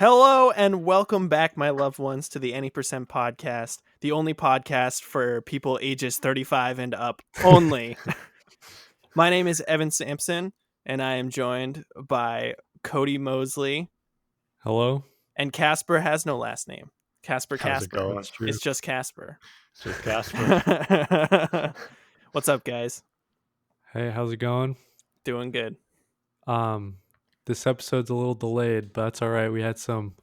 Hello and welcome back, my loved ones, to the Any Percent Podcast, the only podcast for people ages 35 and up only. My name is Evan Sampson, and I am joined by Kody Mosley. Hello. And Casper has no last name. Casper. How's it going? That's true. It's just Casper. It's just Casper. What's up, guys? Hey, how's it going? Doing good. This episode's a little delayed, but that's all right. We had some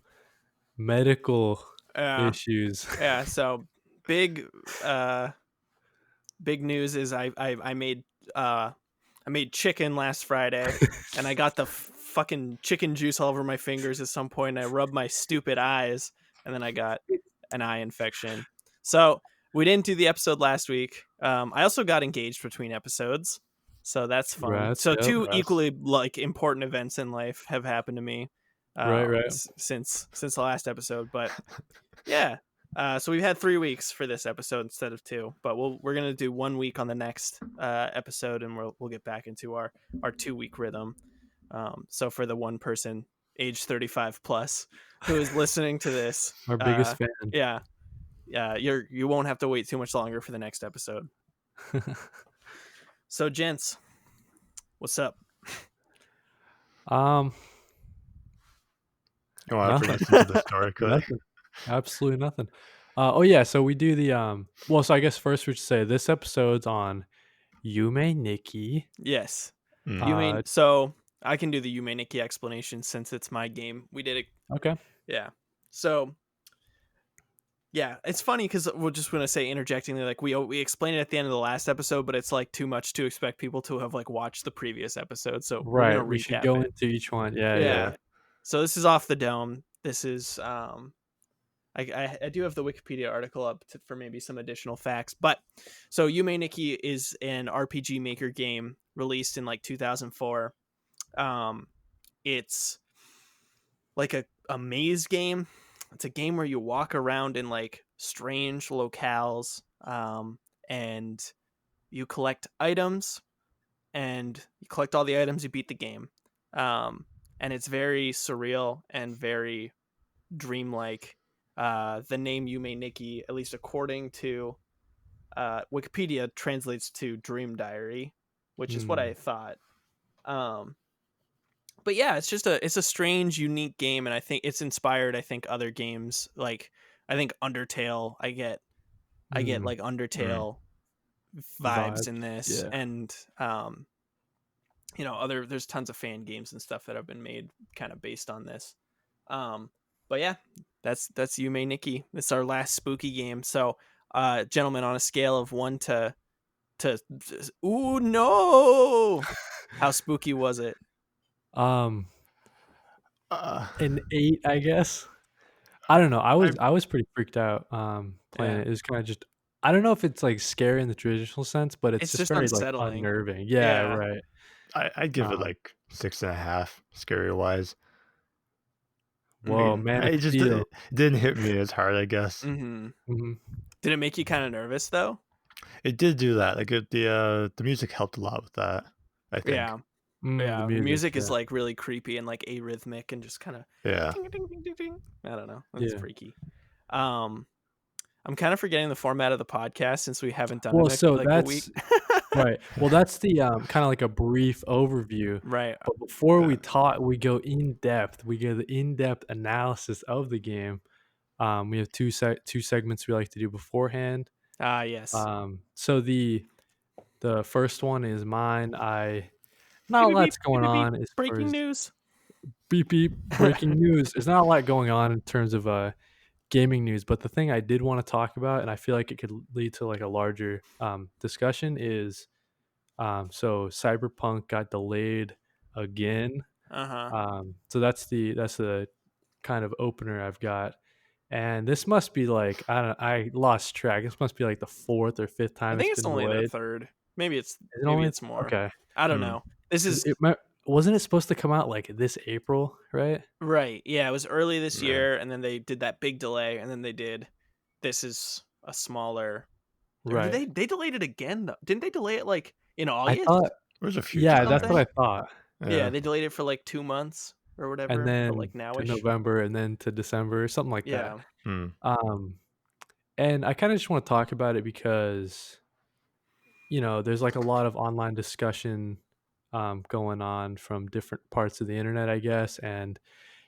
medical issues. Yeah, so big news is I made chicken last Friday, and I got the fucking chicken juice all over my fingers at some point, and I rubbed my stupid eyes, and then I got an eye infection. So we didn't do the episode last week. I also got engaged between episodes, so that's fun. Two equally important events in life have happened to me since the last episode. But yeah, so we've had 3 weeks for this episode instead of 2, but we're gonna do 1 week on the next episode, and we'll get back into our 2-week rhythm. So for the one person age 35 plus who is listening to this, our biggest fan, you won't have to wait too much longer for the next episode. So gents, what's up? You want to listen to the story, Kody? Absolutely nothing. So we do the so I guess first we should say this episode's on Yume Nikki. Yes. Yume, so I can do the Yume Nikki explanation since it's my game. We did it. Okay. Yeah. So yeah, it's funny because we're just going to say interjectingly, like we explained it at the end of the last episode, but it's like too much to expect people to have like watched the previous episode. So right, we should go into each one. Yeah. So this is off the dome. This is I do have the Wikipedia article up for maybe some additional facts, but so Yume Nikki is an RPG Maker game released in like 2004. It's like a maze game. It's a game where you walk around in like strange locales, and you collect items, and you collect all the items, you beat the game. And it's very surreal and very dreamlike. The name Yume Nikki, at least according to Wikipedia, translates to dream diary, which is what I thought. But yeah, it's a strange, unique game, and I think it's inspired other games. Like I think Undertale, I get like Undertale vibes in this, and there's tons of fan games and stuff that have been made kind of based on this. But yeah, that's Yume Nikki. It's our last spooky game. So, gentlemen, on a scale of 1 to ooh no, how spooky was it? An 8, I guess. I don't know. I was pretty freaked out playing it. It was kind of just, I don't know if it's like scary in the traditional sense, but it's just very unsettling. like unnerving. Yeah, right. I'd give it like 6.5 scary wise. Whoa, man! It just didn't hit me as hard, I guess. Mm-hmm. Mm-hmm. Did it make you kind of nervous though? It did do that. Like the music helped a lot with that, I think. Yeah. The music is like really creepy and like arrhythmic and just kind of ding, ding, ding, ding, ding. I don't know. That's freaky. I'm kind of forgetting the format of the podcast since we haven't done it in like a week. Right. Well, that's the kind of like a brief overview. Right. But before we go in depth. We get the in-depth analysis of the game. We have two segments we like to do beforehand. Yes. So the first one is mine. Not a lot's going on. It's breaking news. Beep beep. Breaking news. There's not a lot going on in terms of gaming news, but the thing I did want to talk about, and I feel like it could lead to like a larger discussion, is so Cyberpunk got delayed again. So that's the kind of opener I've got, and this must be like I lost track. This must be like the 4th or 5th time. I think it's only delayed. the 3rd. Maybe it's more. Okay, I don't know. This is. Wasn't it supposed to come out like this April, right? Right. Yeah, it was early this year, and then they did that big delay, and then they did. This is a smaller. Right. They delayed it again though. Didn't they delay it like in August? There's a few. Yeah, that's what I thought. Yeah, they delayed it for like 2 months. or and whatever, but then like to nowish. November, and then to December, something like that. Yeah. Um, and I kind of just want to talk about it because there's like a lot of online discussion going on from different parts of the internet, I guess, and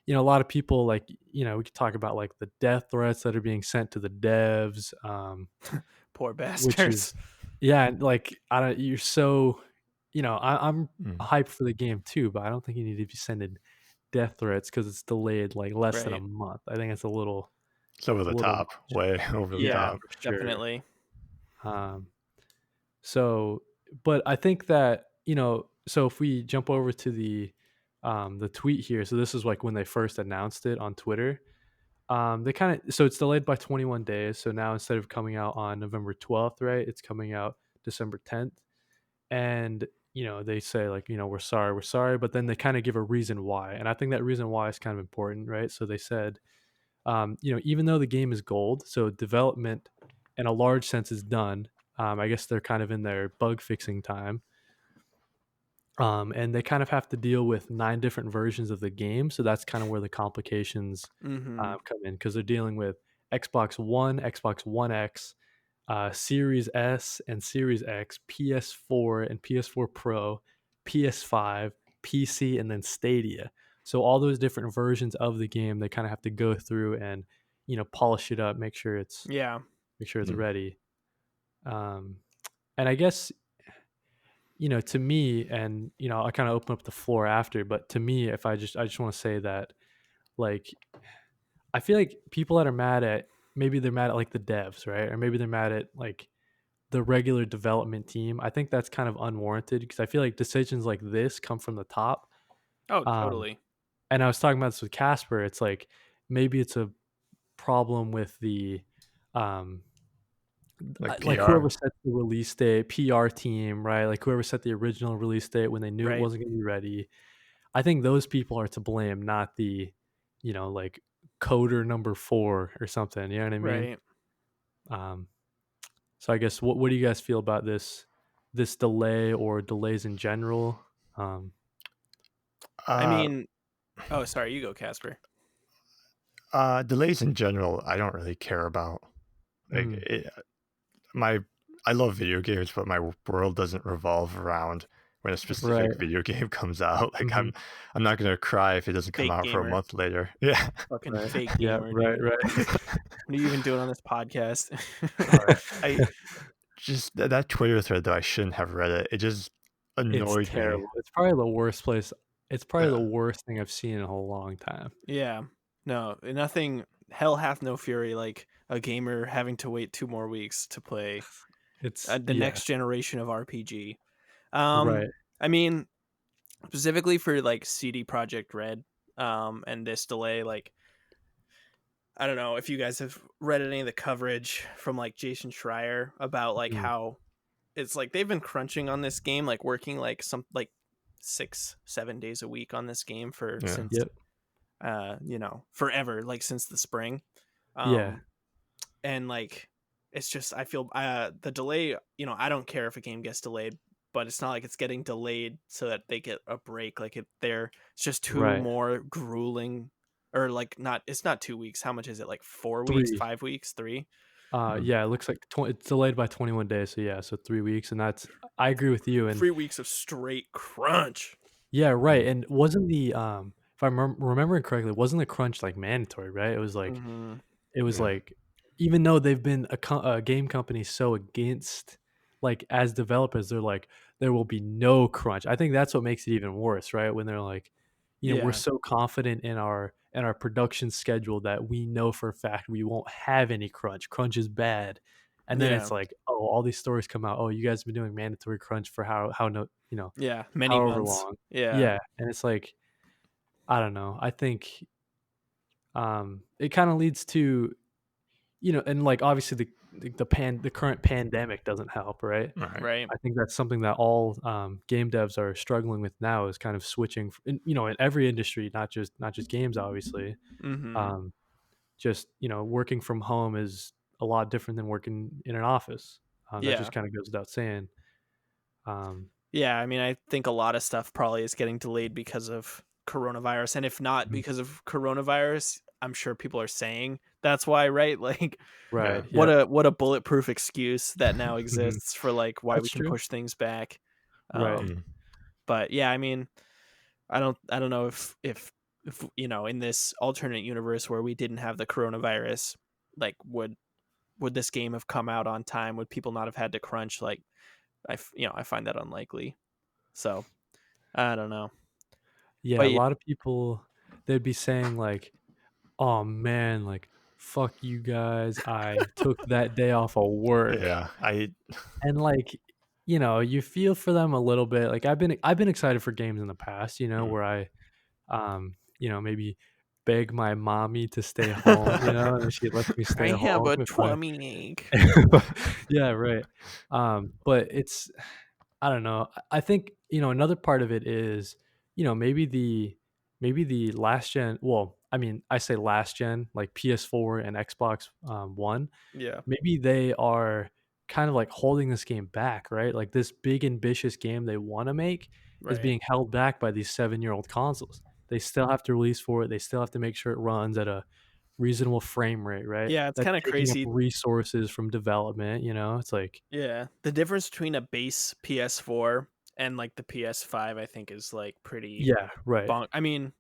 a lot of people like we could talk about like the death threats that are being sent to the devs, Poor which is bastards. yeah, like I don't. You're so I'm Mm. hyped for the game too, but I don't think you need to be sending death threats because it's delayed like less than a Right. month. I think it's a little It's over it's a the little top, much. way over the Yeah, Yeah, top. for sure. definitely. Um, so, but I think that so if we jump over to the tweet here, so this is like when they first announced it on Twitter. They kind of so it's delayed by 21 days. So now instead of coming out on November 12th, right, it's coming out December 10th. And they say like we're sorry, but then they kind of give a reason why, and I think that reason why is kind of important, right? So they said even though the game is gold, so development in a large sense is done. I guess they're kind of in their bug fixing time. And they kind of have to deal with 9 different versions of the game, so that's kind of where the complications Mm-hmm. come in, because they're dealing with Xbox One, Xbox One X, Series S and Series X, PS4 and PS4 Pro, PS5, PC, and then Stadia. So all those different versions of the game, they kind of have to go through and polish it up, Yeah. make sure it's Mm. ready. Um, and I guess to me, and I kind of open up the floor after, but to me, if I just want to say that, like, I feel like people that are mad at, maybe they're mad at like the devs, right? Or maybe they're mad at like the regular development team. I think that's kind of unwarranted because I feel like decisions like this come from the top. Oh, Um, totally. and I was talking about this with Casper. It's like maybe it's a problem with the um, Like like PR. whoever set the release date, PR team, right? Like whoever set the original release date when they knew it Right. wasn't going to be ready. I think those people are to blame, not the, like coder number 4 or something. You know what I mean? Right. Um, so I guess what do you guys feel about this delay or delays in general? Um, I Uh, mean, oh, sorry, you go, Casper. Delays in general, I don't really care about. Like mm, my, I love video games, but my world doesn't revolve around when a right. specific video game comes out. Like Hmm. I'm not gonna cry if it doesn't come Fake out for a gamer. month later. Yeah. Fucking Right. fake Yeah. gamer, Right. dude. Right. What are you even doing on this podcast? All right. I just that Twitter thread though, I shouldn't have read it. It just It's annoyed me. terrible. It's probably the worst place. It's probably the Yeah. worst thing I've seen in a long time. Yeah. No, nothing. Hell hath no fury like a gamer having to wait 2 more weeks to play It's the yeah. next generation of RPG. Um, Right. I mean, specifically for like CD Project Red, and this delay, like I don't know if you guys have read any of the coverage from like Jason Schreier about like Mm, how it's like they've been crunching on this game, like working like some like 6-7 days a week on this game for Yeah. since yep. forever, like since the spring. Yeah. um and like it's just I feel the delay, I don't care if a game gets delayed, but it's not like it's getting delayed so that they get a break. Like it's just 2 Right. more grueling, or like not, it's not 2 weeks. How much is it, like 4 weeks, 3. 5 weeks, 3? Mhm. Yeah, it looks like it's delayed by 21 days. So yeah, so 3 weeks, and that's I agree with you. And 3 weeks of straight crunch. yeah, right. Mm. And wasn't the if I'm remembering correctly, wasn't the crunch like mandatory, right? Mm-hmm. It was Yeah. like even though they've been a game company so against, like, as developers, they're like there will be no crunch. I think that's what makes it even worse, right? When they're like, we're Yeah. so confident in our production schedule that we know for a fact we won't have any crunch. Crunch is bad. And then Yeah. it's like, oh, all these stories come out. Oh, you guys have been doing mandatory crunch for how no, Yeah, many however months. long. Yeah. Yeah, and it's like, I don't know. I think it kind of leads to, and like obviously the current pandemic doesn't help, right? All right. Right. I think that's something that all game devs are struggling with now, is kind of switching, in every industry, not just games, obviously. Mm-hmm. Um, just working from home is a lot different than working in an office. That Yeah. just kind of goes without saying. Um, Yeah, I mean, I think a lot of stuff probably is getting delayed because of coronavirus, and if not Mhm. because of coronavirus, I'm sure people are saying that's why, right? Like, Right. what Yep. a bulletproof excuse that now Mhm. exists for like why we That's can true. push things back. Right. Mm. But yeah, I mean, I don't know if in this alternate universe where we didn't have the coronavirus, like would this game have come out on time? Would people not have had to crunch? Like, I find that unlikely. So I don't know. Yeah, But a lot of people, they'd be saying like, "Oh man, like fuck you guys. I took that day off of work." Yeah, I And like, you feel for them a little bit. Like I've been excited for games in the past, mm. where I maybe beg my mommy to stay home, and she lets me I stay have home a if I tummy ache. Yeah, right. But it's I don't know. I think, another part of it is, maybe the last gen, well, I mean, I say last gen, like PS4 and Xbox One, Yeah, maybe they are kind of like holding this game back, right? Like this big ambitious game they want to make is right. being held back by these 7-year-old consoles. They still have to release for it. They still have to make sure it runs at a reasonable frame rate, right? Yeah, it's That's kind of taking up crazy. resources from development, It's like, Yeah, the difference between a base PS4 and like the PS5, I think, is like pretty yeah, right. I mean,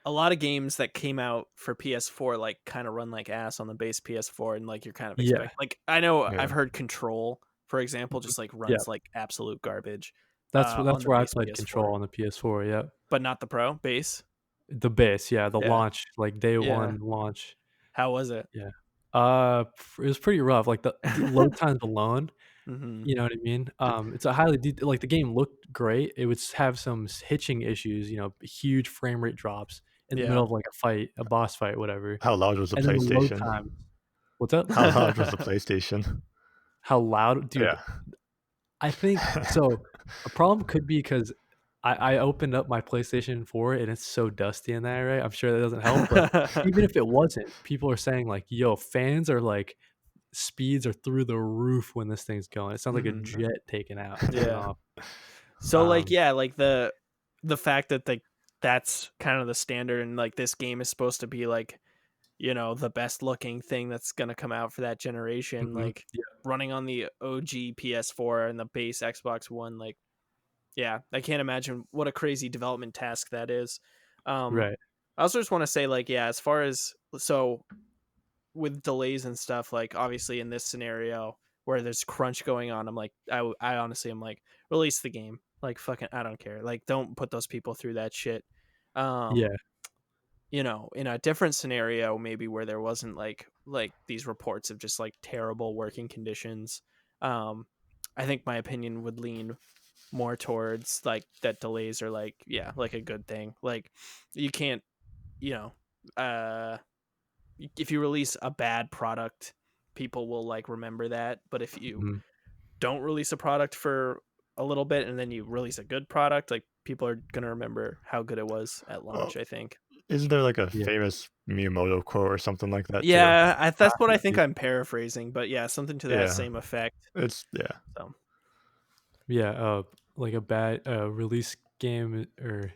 a lot of games that came out for PS4 like kind of run like ass on the base PS4, and like you're kind of Yeah. expect like I know I've Yeah. heard Control, for example, Mhm. just like Yeah. runs like absolute garbage That's on the where I base played PS4, Control on the PS4, yep. but not the Pro base. The base, yeah, the Yeah, launch, like, day yeah. 1 launch, How was it? yeah. It was pretty rough, like, the load times alone, Hmm. you know what I mean? It's a highly de like, the game looked great, it would have some hitching issues, huge frame rate drops in the middle Yeah. of, like, a fight, a boss fight, whatever, How loud was the and then the load PlayStation? times. What's up? How loud was the PlayStation? How loud? Dude, Yeah. I think so. A problem could be because I opened up my PlayStation 4 and it's so dusty in there, right? I'm sure that doesn't help, but even if it wasn't, people are saying like, "Yo, fans are like speeds are through the roof when this thing's going." It sounds like a Hmm. jet taking Yeah. off. So like Um, yeah, like the fact that like that's kind of the standard, and like this game is supposed to be like, the best looking thing that's going to come out for that generation, mhm, like yeah, running on the OG PS4 and the base Xbox One, like yeah, I can't imagine what a crazy development task that is. Um right. I also just want to say like yeah, as far as so with delays and stuff, like obviously in this scenario where there's crunch going on, I'm like, I honestly am like, release the game. Like fucking, I don't care. Like, don't put those people through that shit. Um, Yeah, in a different scenario, maybe where there wasn't like these reports of just like terrible working conditions. Um, I think my opinion would lean more towards like that delays are like, yeah, like a good thing. Like you can't, you know, uh if you release a bad product, people will like remember that. But if you mhm, don't release a product for a little bit and then you release a good product, like people are gonna remember how good it was at Oh, launch, I think. isn't there like a yeah, famous Miyamoto quote or something like that too? Yeah, that's what I think yeah, I'm paraphrasing, but yeah, something to that Yeah. same effect. Yeah. So yeah. Like a bad release game or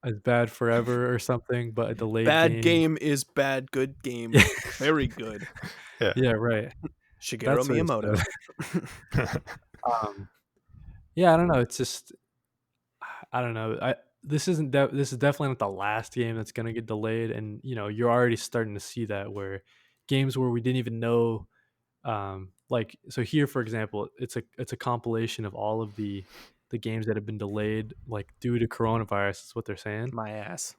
as bad forever or something, but a delayed bad game. game is bad, good game, very good. Yeah. Yeah, right. Shigeru That's what it Miyamoto. said. Um, yeah, I don't know. It's just I don't know. This is definitely not the last game that's gonna get delayed, and you're already starting to see that where games where we didn't even know, like so here for example, it's a compilation of all of the games that have been delayed like due to coronavirus. Is what they're saying. My ass.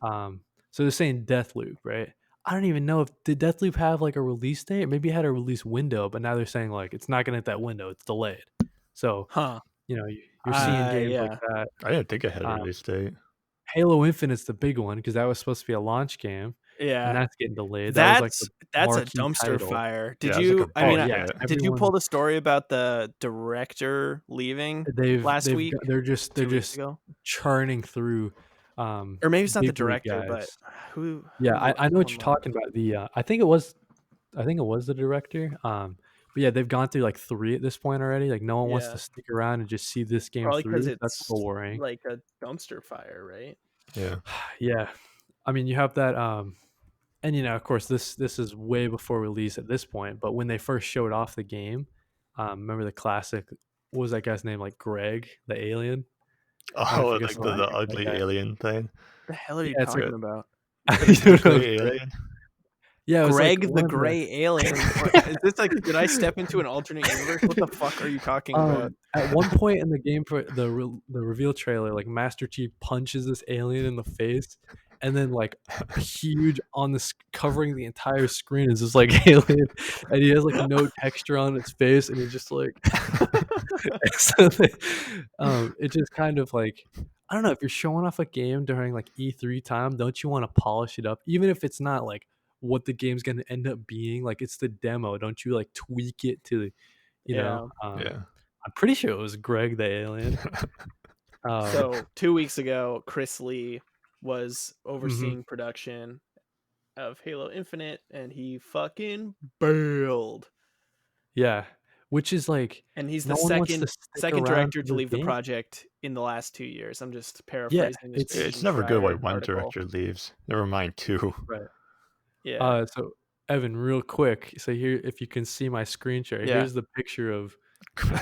So they're saying Deathloop, right? I don't even know if did Deathloop have like a release date? Maybe it had a release window, but now they're saying like it's not gonna hit that window. It's delayed. So Huh. you're seeing games like Yeah. that. I didn't think it had a Um, release date. Halo Infinite's the big one because that was supposed to be a launch game, and Yeah. that's getting delayed. That was like the That's a marquee dumpster title. fire. Did Yeah, it's like a you I Oh mean, big yeah, hit. did you pull everyone the story about the director leaving last they've got, week, they're 2 weeks just ago? churning through Or maybe it's not the big league director, but guys. Yeah, who I know what someone you're left. talking about. I think it was the director. But yeah, they've gone through like three at this point already. Like no one wants to Yeah. stick around and just see this game Probably because through. That's a it's little worrying. like a dumpster fire, right? Yeah. Yeah. I mean, you have that and of course this is way before release at this point, but when they first showed off the game, remember the classic, what was that guy's name, like Greg, the alien? I Oh, forget like something the like that ugly guy. alien thing. The hell are Yeah, you it's like talking about? The, you the know what I'm gray saying? alien. Yeah, it was like Greg the one of the Gray Alien. Is this like, did I step into an alternate universe? What the fuck are you talking about? at one point in the game for the reveal trailer, like Master Chief punches this alien in the face, and then like huge on the covering the entire screen is this like alien, and he has like no texture on its face, and he's just like, so it just kind of like, I don't know, if you're showing off a game during like E3 time, don't you want to polish it up, even if it's not like what the game's gonna end up being? Like it's the demo, don't you like tweak it to Yeah. Yeah. I'm pretty sure it was Greg the alien. So 2 weeks ago, Chris Lee was mhm. overseeing production of Halo Infinite, and he fucking bailed. Yeah, which is like, And he's no the one wants to second stick around director for to the leave the game. project in the last 2 years. I'm just Yeah, paraphrasing this it's It's Jason never good when Schreier one article. director leaves. Never mind two. right. Yeah. So Evan, real quick, so here, if you can see my screen share, Yeah. here's the picture of, I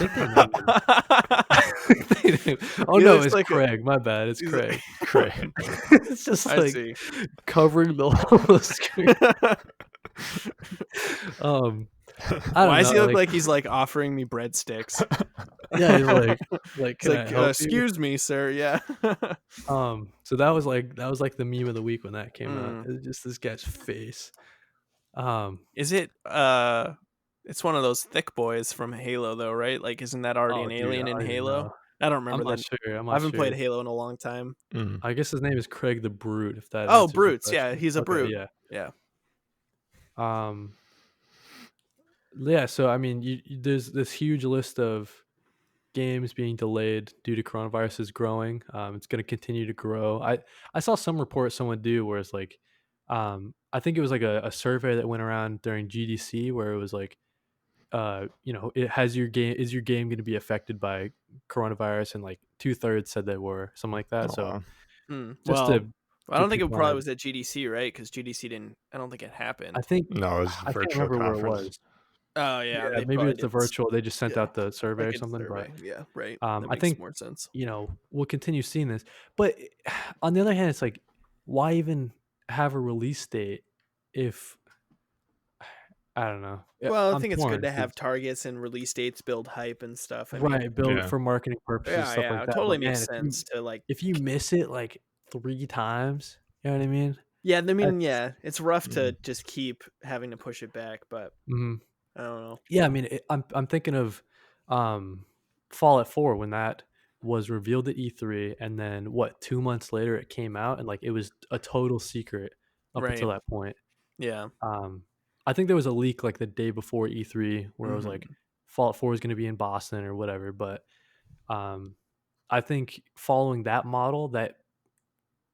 think they named him. Oh He no, looks it's like Craig. My bad, it's he's Craig. Great. It's just I like see. covering the whole screen. I don't Why does he know, look like he's like offering me breadsticks? yeah, he's like, He's can I like, help you? excuse me, sir. Yeah. So that was like the meme of the week when that came out. Mm. It was just this guy's face. Is it it's one of those thick boys from Halo though, right? Like isn't that already Oh an dude, alien I in don't even Halo? know. I don't I'm remember not that. sure. I'm I not haven't played sure. Halo in a long time. Mm. I guess his name is Craig the Brute, if that Oh, answers your brutes. Yeah, question. he's a Okay, brute. yeah. Yeah. Yeah, so I mean, there's this huge list of games being delayed due to coronavirus is growing. It's going to continue to grow. I saw some report someone do where it's like, I think it was like a survey that went around during GDC where it was like, it has your game is your game going to be affected by coronavirus, and like 2/3 said they were, something like that. Oh, So wow. just Well, to I get don't think it people on probably it, was at GDC, right? Because GDC didn't. I don't think it I happened. think No, it was a I can't virtual remember where it conference. was. Oh yeah, Yeah, they maybe probably it's the did. virtual. They just sent Yeah, out the survey like or a something. But survey. Yeah, right. That I makes think more sense. we'll continue seeing this. But on the other hand, it's like, why even have a release date if, I don't know. Yeah, Well, I I'm think it's good torn to have 'cause, targets and release dates, build hype and stuff. I mean, right, build Yeah. for marketing purposes, yeah, stuff yeah, like it that. totally But makes man, sense to like. if you miss it like 3 times, you know what I mean? Yeah, I mean, That's yeah, it's rough to Mm. just keep having to push it back, but mhm. I don't know. Yeah, I mean, I'm thinking of Fallout 4 when that was revealed at E3, and then what, 2 months later it came out, and like it was a total secret up Right. until that point. Yeah. I think there was a leak like the day before E3 where it was like Mhm. Fallout 4 is going to be in Boston or whatever, but um I think following that model, that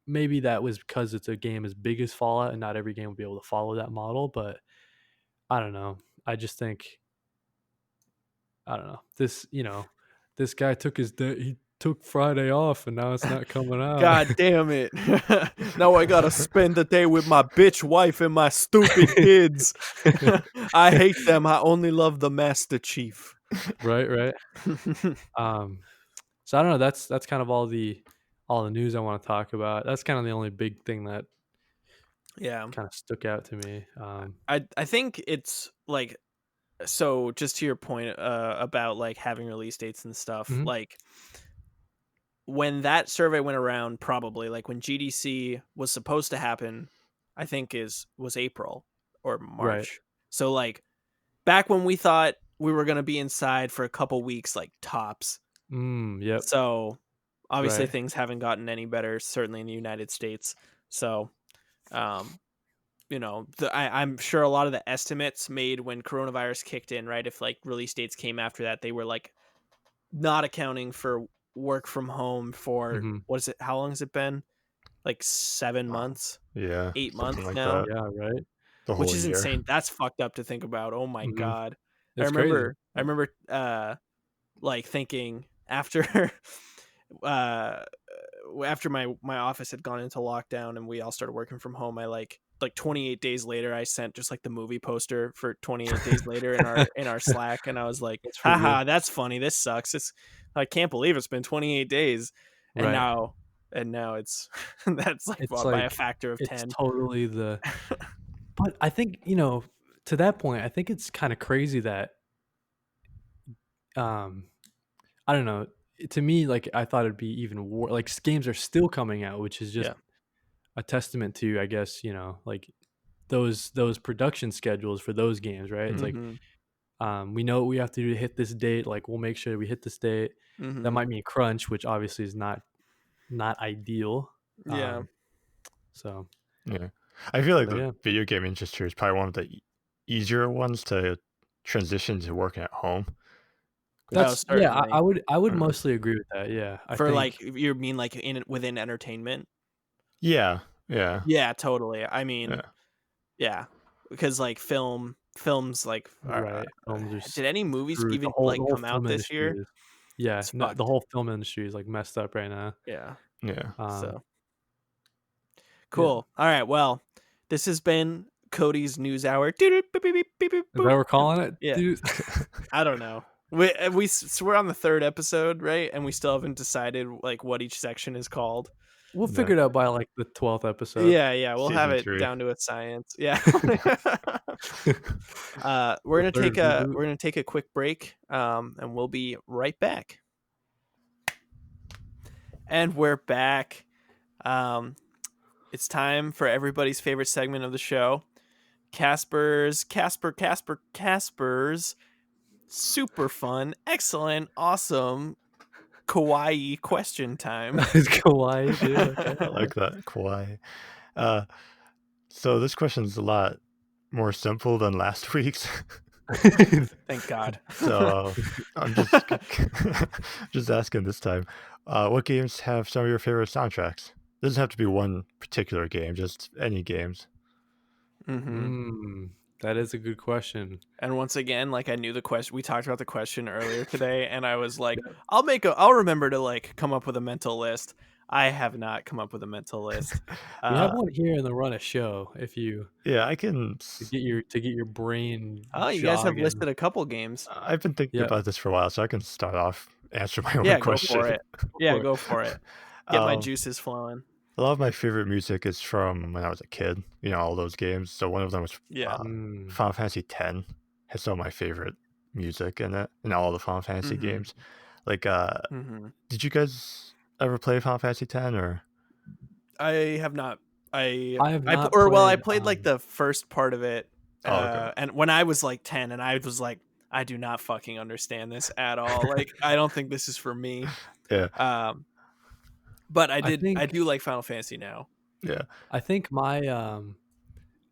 maybe that was because it's a game as big as Fallout and not every game will be able to follow that model, but I don't know. I just think, I don't know. This guy took his day. He took Friday off, and now it's not coming out. God damn it. Now I gotta spend the day with my bitch wife and my stupid kids. I hate them. I only love the Master Chief. Right, right. So I don't know. That's kind of all the news I want to talk about. That's kind of the only big thing that Yeah. kind of stuck out to me. I think it's like, so just to your point about like having release dates and stuff, Mhm. like when that survey went around, probably like when GDC was supposed to happen, I think was April or Right. March. So like back when we thought we were going to be inside for a couple weeks, like tops. Yep. So obviously Right. things haven't gotten any better, certainly in the United States. So, I'm sure a lot of the estimates made when coronavirus kicked in, right? If like release dates came after that, they were like not accounting for work from home for Mhm. what is it? How long has it been? Like 7 months, Yeah. 8 Something months like now, that. Yeah. Right. The which whole is year. insane. That's fucked up to think about. Oh my Mhm. God. It's crazy. I remember like thinking after uh after my office had gone into lockdown and we all started working from home, I like 28 days later I sent just like the movie poster for 28 days later in our Slack, and I was like, That's pretty haha, good. that's funny, this sucks, I can't believe it's been 28 days. and Right. now and now it's that's like It's by a like factor of it's 10. totally the but I think, to that point, I think it's kind of crazy that um I don't know. To me, like I thought it'd be even more like games are still coming out, which is just Yeah. a testament to, I guess, like those production schedules for those games, right? It's like Mhm. we know what we have to do to hit this date, like we'll make sure we hit this date. That Mhm. might mean crunch, which obviously is not ideal. Yeah. So Yeah. I feel like but the yeah. video game industry is probably one of the easier ones to transition to working at home. Oh, 'Cause, Yeah, certainly. I would uh, mostly agree with that. Yeah. I For like, think you mean like within entertainment? yeah, yeah, Yeah, totally. I mean, yeah. yeah, because like films like right. Films are did any movies screwed. even The like whole come film out this industry year? is yeah, It's no, the fucked. whole film industry is like messed up right now. Yeah. Yeah. Um So yeah. cool. All right. Well, this has been Cody's News Hour. Is that what we're calling it, Yeah. dude? I don't know. We're on the third episode, right? And we still haven't decided like what each section is called. We'll No. figure it out by like the 12th episode. Yeah, we'll have Season it 3. down to a science. Yeah. The third reboot. We're gonna take a quick break, and we'll be right back. And we're back. It's time for everybody's favorite segment of the show, Casper's super fun, excellent, awesome, kawaii question time. It's kawaii, dude. Okay. I like that. Kawaii. Uh, so this question's a lot more simple than last week's. Thank God. So I'm just just asking this time. What games have some of your favorite soundtracks? Doesn't have to be one particular game, just any games. hmm That is a good question. And once again, like I knew the question. We talked about the question earlier today, and I was like, Yeah. I'll remember to like come up with a mental list. I have not come up with a mental list. We have one here in the Run a Show if you Yeah, I can. to get your brain Oh, you guys have jogging. listed a couple games. I've been thinking Yeah. about this for a while, so I can start off answer my own Yeah, go question. for it. Go Yeah, for it. go for it. Get my Um, juices flowing. a lot of my favorite music is from when I was a kid. You know, all those games. So one of them was Yeah. Final Fantasy X. Has some of my favorite music in it, in all the Final Fantasy Mm-hmm. games. Like, Mm-hmm. did you guys ever play Final Fantasy X or? I have not. I have not I played played like the first part of it, Oh, okay. and when I was like 10, and I was like, I do not fucking understand this at all. Like, I don't think this is for me. Yeah, But I I think do like Final Fantasy now. yeah. I think my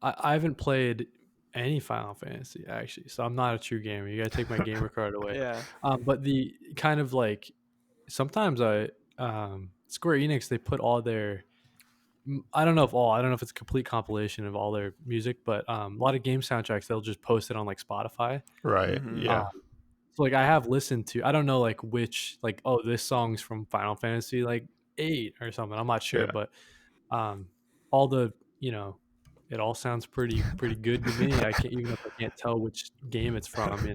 I haven't played any Final Fantasy actually, so I'm not a true gamer. You gotta take my gamer card away. Yeah. But the kind of like sometimes Square Enix, they put all their I don't know if it's a complete compilation of all their music, but a lot of game soundtracks they'll just post it on like Spotify. Right. Mm-hmm. Yeah. So like I have listened to I don't know like which like oh this song's from Final Fantasy like 8 or something. I'm not sure, Yeah. but all the it all sounds pretty good to me. I can't even if I can't tell which game it's from,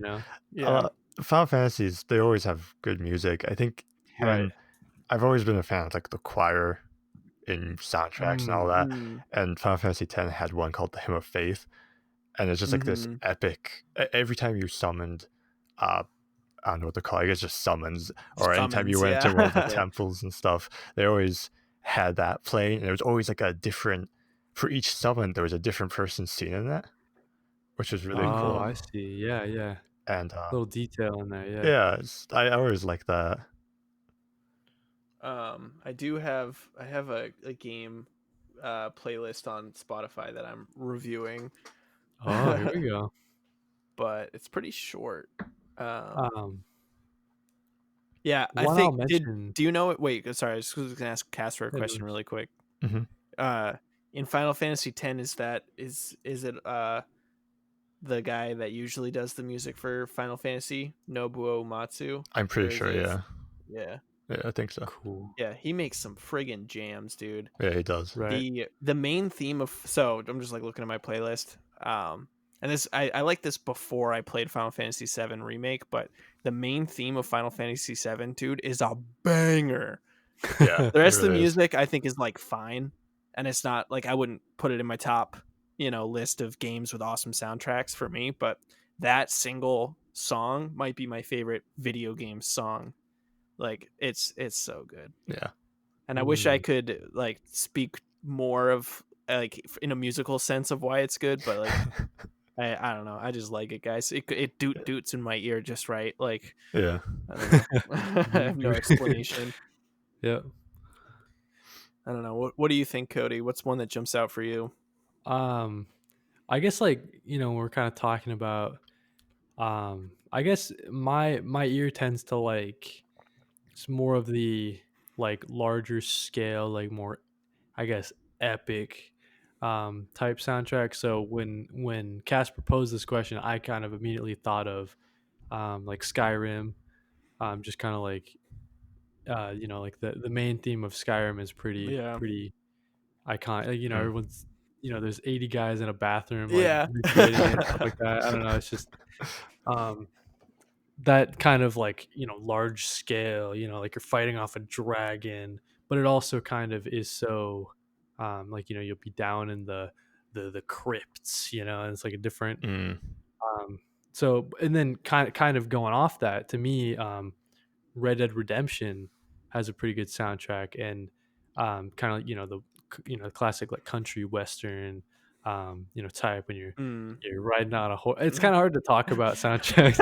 Yeah. Final Fantasies, they always have good music. I think, Right. and I've always been a fan of like the choir in soundtracks and all that. Mm. And Final Fantasy X had one called the Hymn of Faith, and it's just like this Mm-hmm. epic. Every time you summoned, I don't know what they're called. I guess just summons, or anytime you Summons, went to one of the yeah. temples and stuff, they always had that playing, and there was always like a different. For each summon, there was a different person singing it, which was really Oh, cool. I see. Yeah. And Little detail in there, yeah. yeah, I always like that. I have a game playlist on Spotify that I'm reviewing. Oh, here we go. But it's pretty short. Um, Yeah, I one I'll think mention. do you know it? Wait, sorry, I was just gonna ask Casper a Yeah, question really quick. Mhm. In Final Fantasy X, is it the guy that usually does the music for Final Fantasy, Nobuo Matsu? I'm Or pretty is sure, it? yeah. Yeah. Yeah, I think so. Cool. Yeah, he makes some friggin' jams, dude. Yeah, he does. Right. The main theme of, so I'm just like looking at my playlist. And this I like this before I played Final Fantasy VII Remake, but the main theme of Final Fantasy VII, dude, is a banger. Yeah, The it rest of the really is. music I think is like fine, and it's not like I wouldn't put it in my top, list of games with awesome soundtracks for me, but that single song might be my favorite video game song. Like it's so good. Yeah. And I wish I could like speak more of like in a musical sense of why it's good, but like I don't know. I just like it, guys. It doots in my ear just right. Like Yeah. I don't know. I have no explanation. Yeah. I don't know. What do you think, Cody? What's one that jumps out for you? I guess like, we're kind of talking about I guess my ear tends to like it's more of the like larger scale, like more I guess epic type soundtrack. So when Casper posed this question, I kind of immediately thought of like Skyrim, just kind of like like the main theme of Skyrim is Yeah. pretty iconic. Like, Mm. everyone's there's 80 guys in a bathroom like Yeah. recreating it and stuff like that. I don't know. It's just um that kind of like large scale, like you're fighting off a dragon, but it also kind of is so like you'll be down in the crypts, and it's like a different Mm. so and then kind of going off that, to me, Red Dead Redemption has a pretty good soundtrack, and kind of the classic like country western type when Mm. you're riding on a horse. It's kind of hard to talk about soundtracks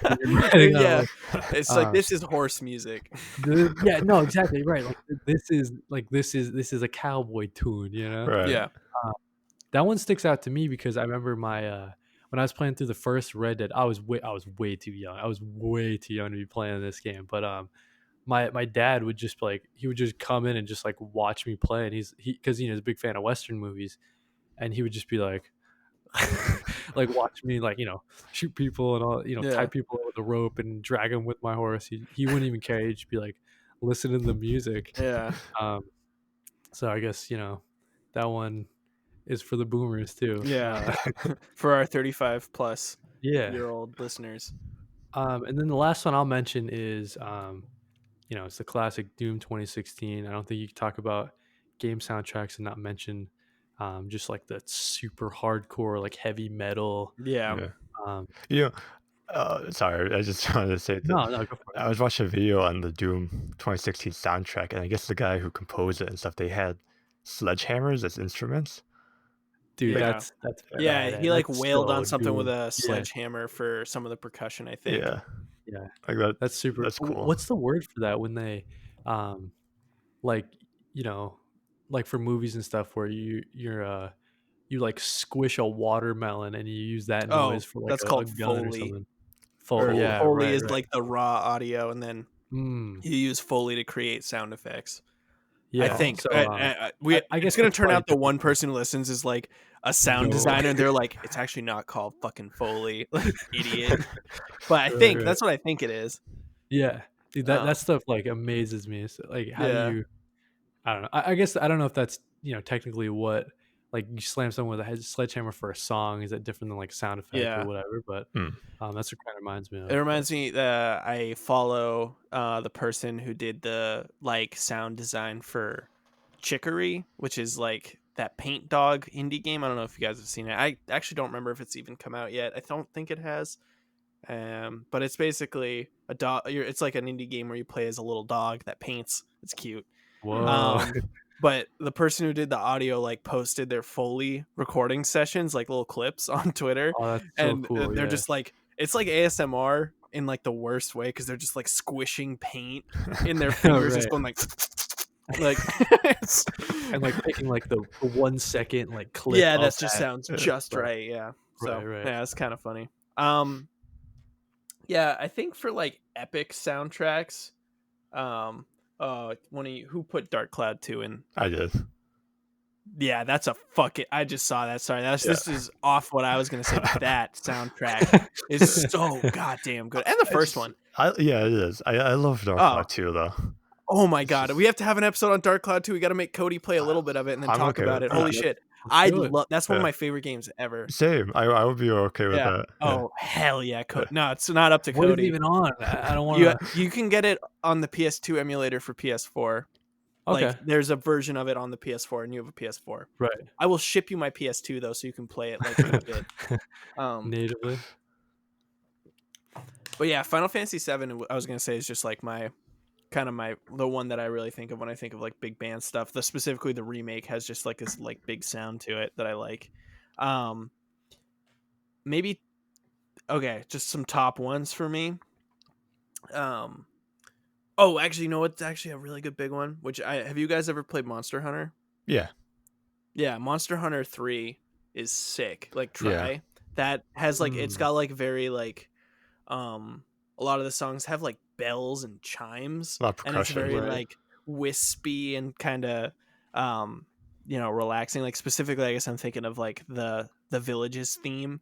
when you're riding on a Yeah. horse. It's like this is horse music. Yeah, no, exactly right. Like this is a cowboy tune, Right. Yeah. That one sticks out to me because I remember my when I was playing through the first Red Dead, I was way too young. I was way too young to be playing this game. But my dad would just like he would just come in and just like watch me play, and he's because he's a big fan of Western movies, and he would just be like like watch me like shoot people and all Yeah. tie people with a rope and drag them with my horse. He wouldn't even care. He'd just be like listening to the music. Yeah. So I guess that one is for the boomers too. Yeah. For our 35 plus Yeah. year old listeners. And then the last one I'll mention is it's the classic Doom 2016. I don't think you can talk about game soundtracks and not mention just like that super hardcore like heavy metal. Yeah. Yeah. Um, Sorry, I just wanted to say that no, go for it. I was watching a video on the Doom 2016 soundtrack, and I guess the guy who composed it and stuff, they had sledgehammers as instruments. Dude, Yeah. that's Yeah, badass. he like That's wailed so on something with Doom. a sledgehammer for some of the percussion, I think. Yeah, Yeah, like that. that's super. That's cool. What's the word for that when they, like like for movies and stuff where you like squish a watermelon and you use that Oh, noise for like that's a called gun or Foley. something. Or Yeah, Foley right, is right. like the raw audio, and then Mm, you use Foley to create sound effects. yeah. I think So I I it's guess gonna that's turn probably out the one person who listens is like a sound No. designer, and they're like, it's actually not called fucking Foley, like idiot. But I Right, think right. that's what I think it is. Yeah, dude, Um, that stuff like amazes me. So, like, how Yeah. do you? I don't know. I guess I don't know if that's technically what like you slam someone with a sledgehammer for a song. Is that different than like a sound effect Yeah. or whatever? But Hmm. that's what kind of reminds me of. It reminds me that I follow the person who did the like sound design for Chicory, which is like that paint dog indie game. I don't know if you guys have seen it. I actually don't remember if it's even come out yet. I don't think it has. But it's basically a dog. It's like an indie game where you play as a little dog that paints. It's cute. Whoa. But the person who did the audio like posted their Foley recording sessions, like little clips on Twitter, Oh, that's so and cool. they're Yeah. just like, it's like ASMR in like the worst way, because they're just like squishing paint in their fingers, just Right. going like it's- And like picking like the 1 second like clip. yeah, of that just sounds Yeah, just right. right. Yeah, so Right. yeah, it's kind of funny. Yeah, I think for like epic soundtracks, one of you who put Dark Cloud 2 in. I did. Yeah, that's a fucking. I just saw that. Sorry, Yeah. this is off what I was gonna say. But that soundtrack is so goddamn good, and the first one. Yeah, it is. I love Dark Oh. Cloud too, though. Oh my god, we have to have an episode on Dark Cloud too. We got to make Cody play a little bit of it and then I'm talk okay about with it. that. Holy shit. Let's do it. That's one of Yeah. my favorite games ever. Same. I would be okay with Yeah. that. Oh, hell yeah. No, it's not up to What is it Cody. even on? I don't want to. You can get it on the PS2 emulator for PS4. Okay. Like there's a version of it on the PS4 and you have a PS4. Right. I will ship you my PS2 though so you can play it like legit. Natively. But yeah, Final Fantasy 7 I was going to say is just like the one that I really think of when I think of like big band stuff. Specifically the remake has just like this like big sound to it that I like. Maybe okay, just some top ones for me. Oh, actually, you know what's actually a really good big one? Have you guys ever played Monster Hunter? Yeah. Yeah, Monster Hunter 3 is sick. Like try. Yeah. That has like it's got like very like a lot of the songs have like bells and chimes. A lot of and it's percussion. very like wispy and kind of relaxing. Like specifically I guess I'm thinking of like the Villages theme.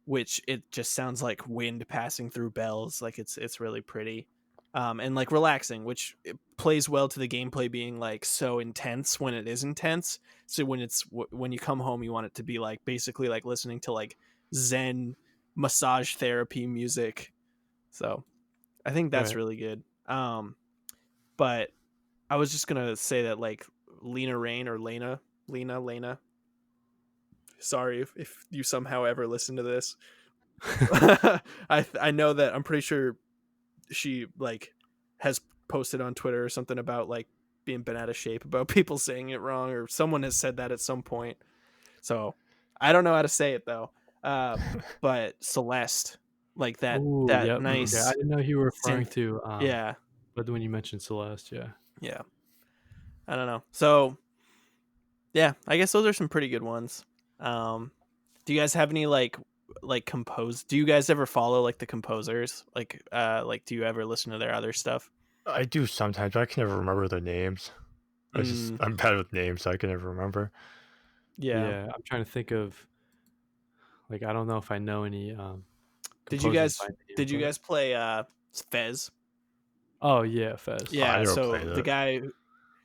Which it just sounds like wind passing through bells. Like it's really pretty. And like relaxing, which it plays well to the gameplay being like so intense when it is intense. So when you come home, you want it to be like basically like listening to like Zen massage therapy music. So I think that's really good. But I was just gonna say that like Lena Rain or Lena. Sorry if you somehow ever listen to this. I know that I'm pretty sure she like has posted on Twitter or something about like being bent out of shape about people saying it wrong, or someone has said that at some point. So I don't know how to say it though. But Celeste, like that nice. Okay. I didn't know you were referring to. Yeah. But when you mentioned Celeste, yeah. Yeah. I don't know. So yeah, I guess those are some pretty good ones. Do you guys have any like do you guys ever follow like the composers? Like do you ever listen to their other stuff? I do sometimes, but I can never remember their names. I'm bad with names, so I can never remember. Yeah. I'm trying to think of like I don't know if I know any Did you guys play Fez? Oh yeah, Fez. Yeah, so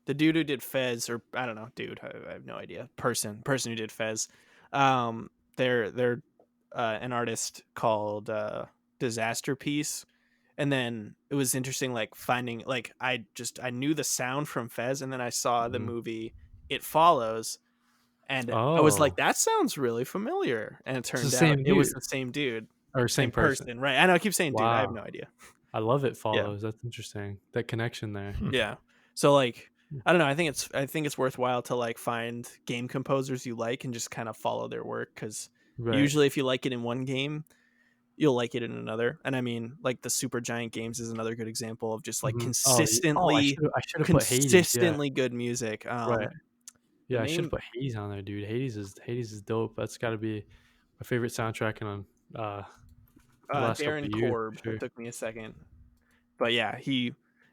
the dude who did Fez, or I don't know, I have no idea. Person who did Fez. They're an artist called Disaster Piece, and then it was interesting like finding like I knew the sound from Fez, and then I saw the movie It Follows, and I was like, that sounds really familiar, and it turned out it was the same dude or same person, right? I know I keep saying dude. I have no idea. I love It Follows. Yeah. That's interesting. That connection there. Yeah. So like I don't know. I think it's worthwhile to like find game composers you like and just kind of follow their work, because usually if you like it in one game, you'll like it in another. And I mean, like the Super Giant Games is another good example of just like consistently, consistently good music. Right. Yeah, I should have put Hades on there, dude. Hades is dope. That's got to be my favorite soundtrack on Darren Korb. Sure. It took me a second, but yeah,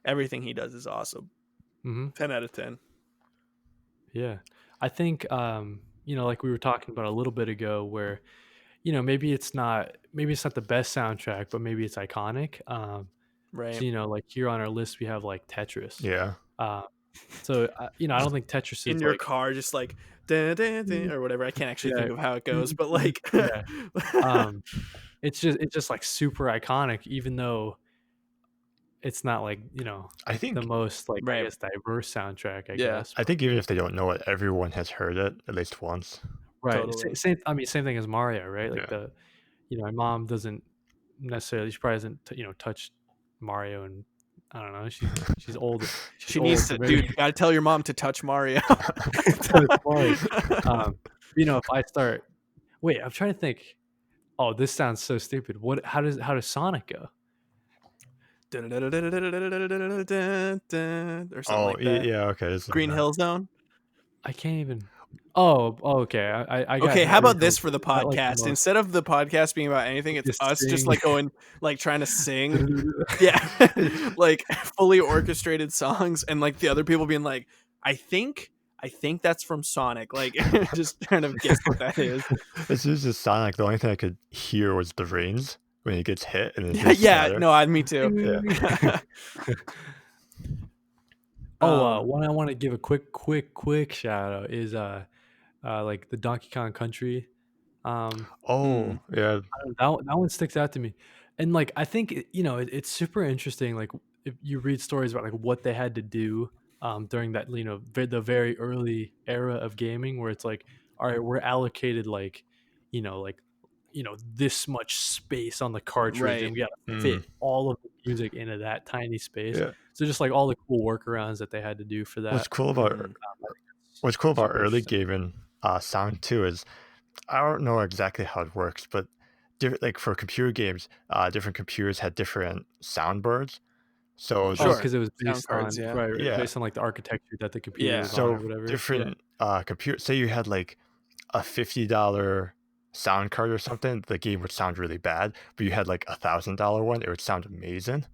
everything he does is awesome. 10 out of 10. Yeah, I think like we were talking about a little bit ago, where maybe it's not the best soundtrack, but maybe it's iconic. Right. So like here on our list we have like Tetris. Yeah. So I don't think Tetris is in your car just like dun, dun, dun, or whatever. I can't actually think of how it goes, but like it's just like super iconic, even though it's not like I think the most like I guess diverse soundtrack. I guess. I think even if they don't know it, everyone has heard it at least once. Right. Totally. Same thing as Mario, right? Like my mom doesn't necessarily. She probably hasn't touched Mario, and I don't know. She's old. She needs to. Dude, you gotta tell your mom to touch Mario. If I start, wait, I'm trying to think. Oh, this sounds so stupid. How does Sonic go? Or something like that. Yeah, okay. Green Hill Zone. I can't even. Oh, okay. I got okay, how about this for the podcast? Instead of the podcast being about anything, it's just us just like going, like trying to sing. Yeah. Like fully orchestrated songs, and like the other people being like, I think that's from Sonic. Like just trying to guess what that is. As soon as Sonic, the only thing I could hear was the rings when he gets hit. And me too. Yeah. One I want to give a quick shout out is like the Donkey Kong Country. Oh, yeah. That one sticks out to me, and like I think it's super interesting. Like if you read stories about like what they had to do during that the very early era of gaming, where it's like, all right, we're allocated like like this much space on the cartridge, and Right. we got to Mm, fit all of the music into that tiny space. yeah. So just like all the cool workarounds that they had to do for What's that. cool about Mhm. what's cool about Super early interesting. gaming sound too is I don't know exactly how it works, but like for computer games, different computers had different soundboards. So Oh, this, Sure. because it was Sound based cards, on yeah. right, yeah. based on like the architecture that the computer Yeah. was on or So whatever. Yeah. different computer. Say you had like a $50 sound card or something, the game would sound really bad. But you had like $1,000 one, it would sound amazing,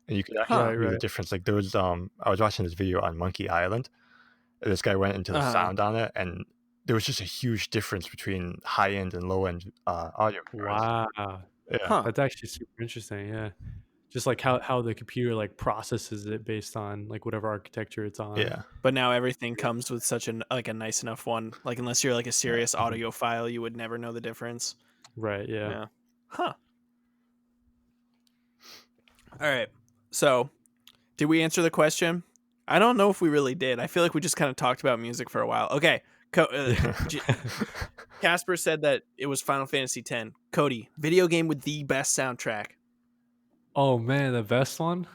and you could actually Huh. Right, hear the right. difference. Like there was I was watching this video on Monkey Island. And this guy went into the Uh-huh. sound on it, and there was just a huge difference between high end and low end audio cards. Wow. Yeah, Huh. That's actually super interesting, yeah. Just like how the computer, like, processes it based on, like, whatever architecture it's on. yeah, But now everything comes with such like a nice enough one. Like unless you're like a yeah. serious audiophile, you would never know the difference. Right, yeah. Yeah. Huh. All right. So, did we answer the question? I don't know if we really did. I feel like we just kind of talked about music for a while. Okay. Casper said that it was Final Fantasy X. Kody, video game with the best soundtrack. Oh, man, the best one?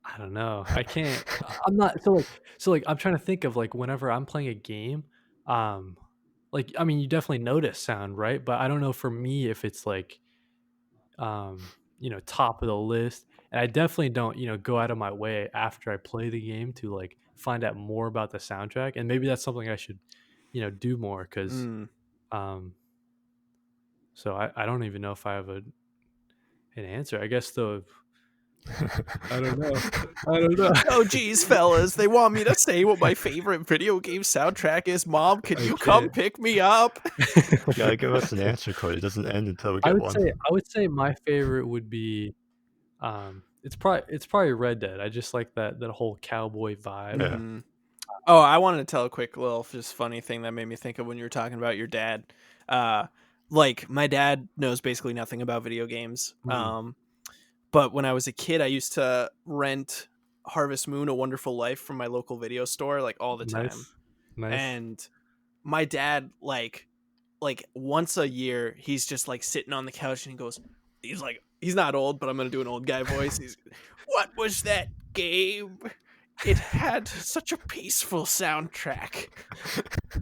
I don't know. I can't I'm not so, like, I'm trying to think of, like, whenever I'm playing a game, like, I mean, you definitely notice sound, right? But I don't know for me if it's, like, top of the list. And I definitely don't, go out of my way after I play the game to like find out more about the soundtrack. And maybe that's something I should, do more because Mm. um so I don't even know if I have an answer. I guess the I don't know. I don't know. Oh, geez, fellas, they want me to say what my favorite video game soundtrack is. Mom, can I you come can't. pick me up? You gotta give us an answer, Cody. It doesn't end until we I get would one. say I would say my favorite would be it's probably Red Dead. I just like that whole cowboy vibe. Yeah. Mhm. Oh, I wanted to tell a quick little just funny thing that made me think of when you were talking about your dad. Uh, like my dad knows basically nothing about video games. Mm, But when I was a kid, I used to rent Harvest Moon: A Wonderful Life from my local video store like all the time. nice. Nice. And my dad like once a year he's just like sitting on the couch and he's like he's not old, but I'm going to do an old guy voice. He's, "What was that game? It had such a peaceful soundtrack."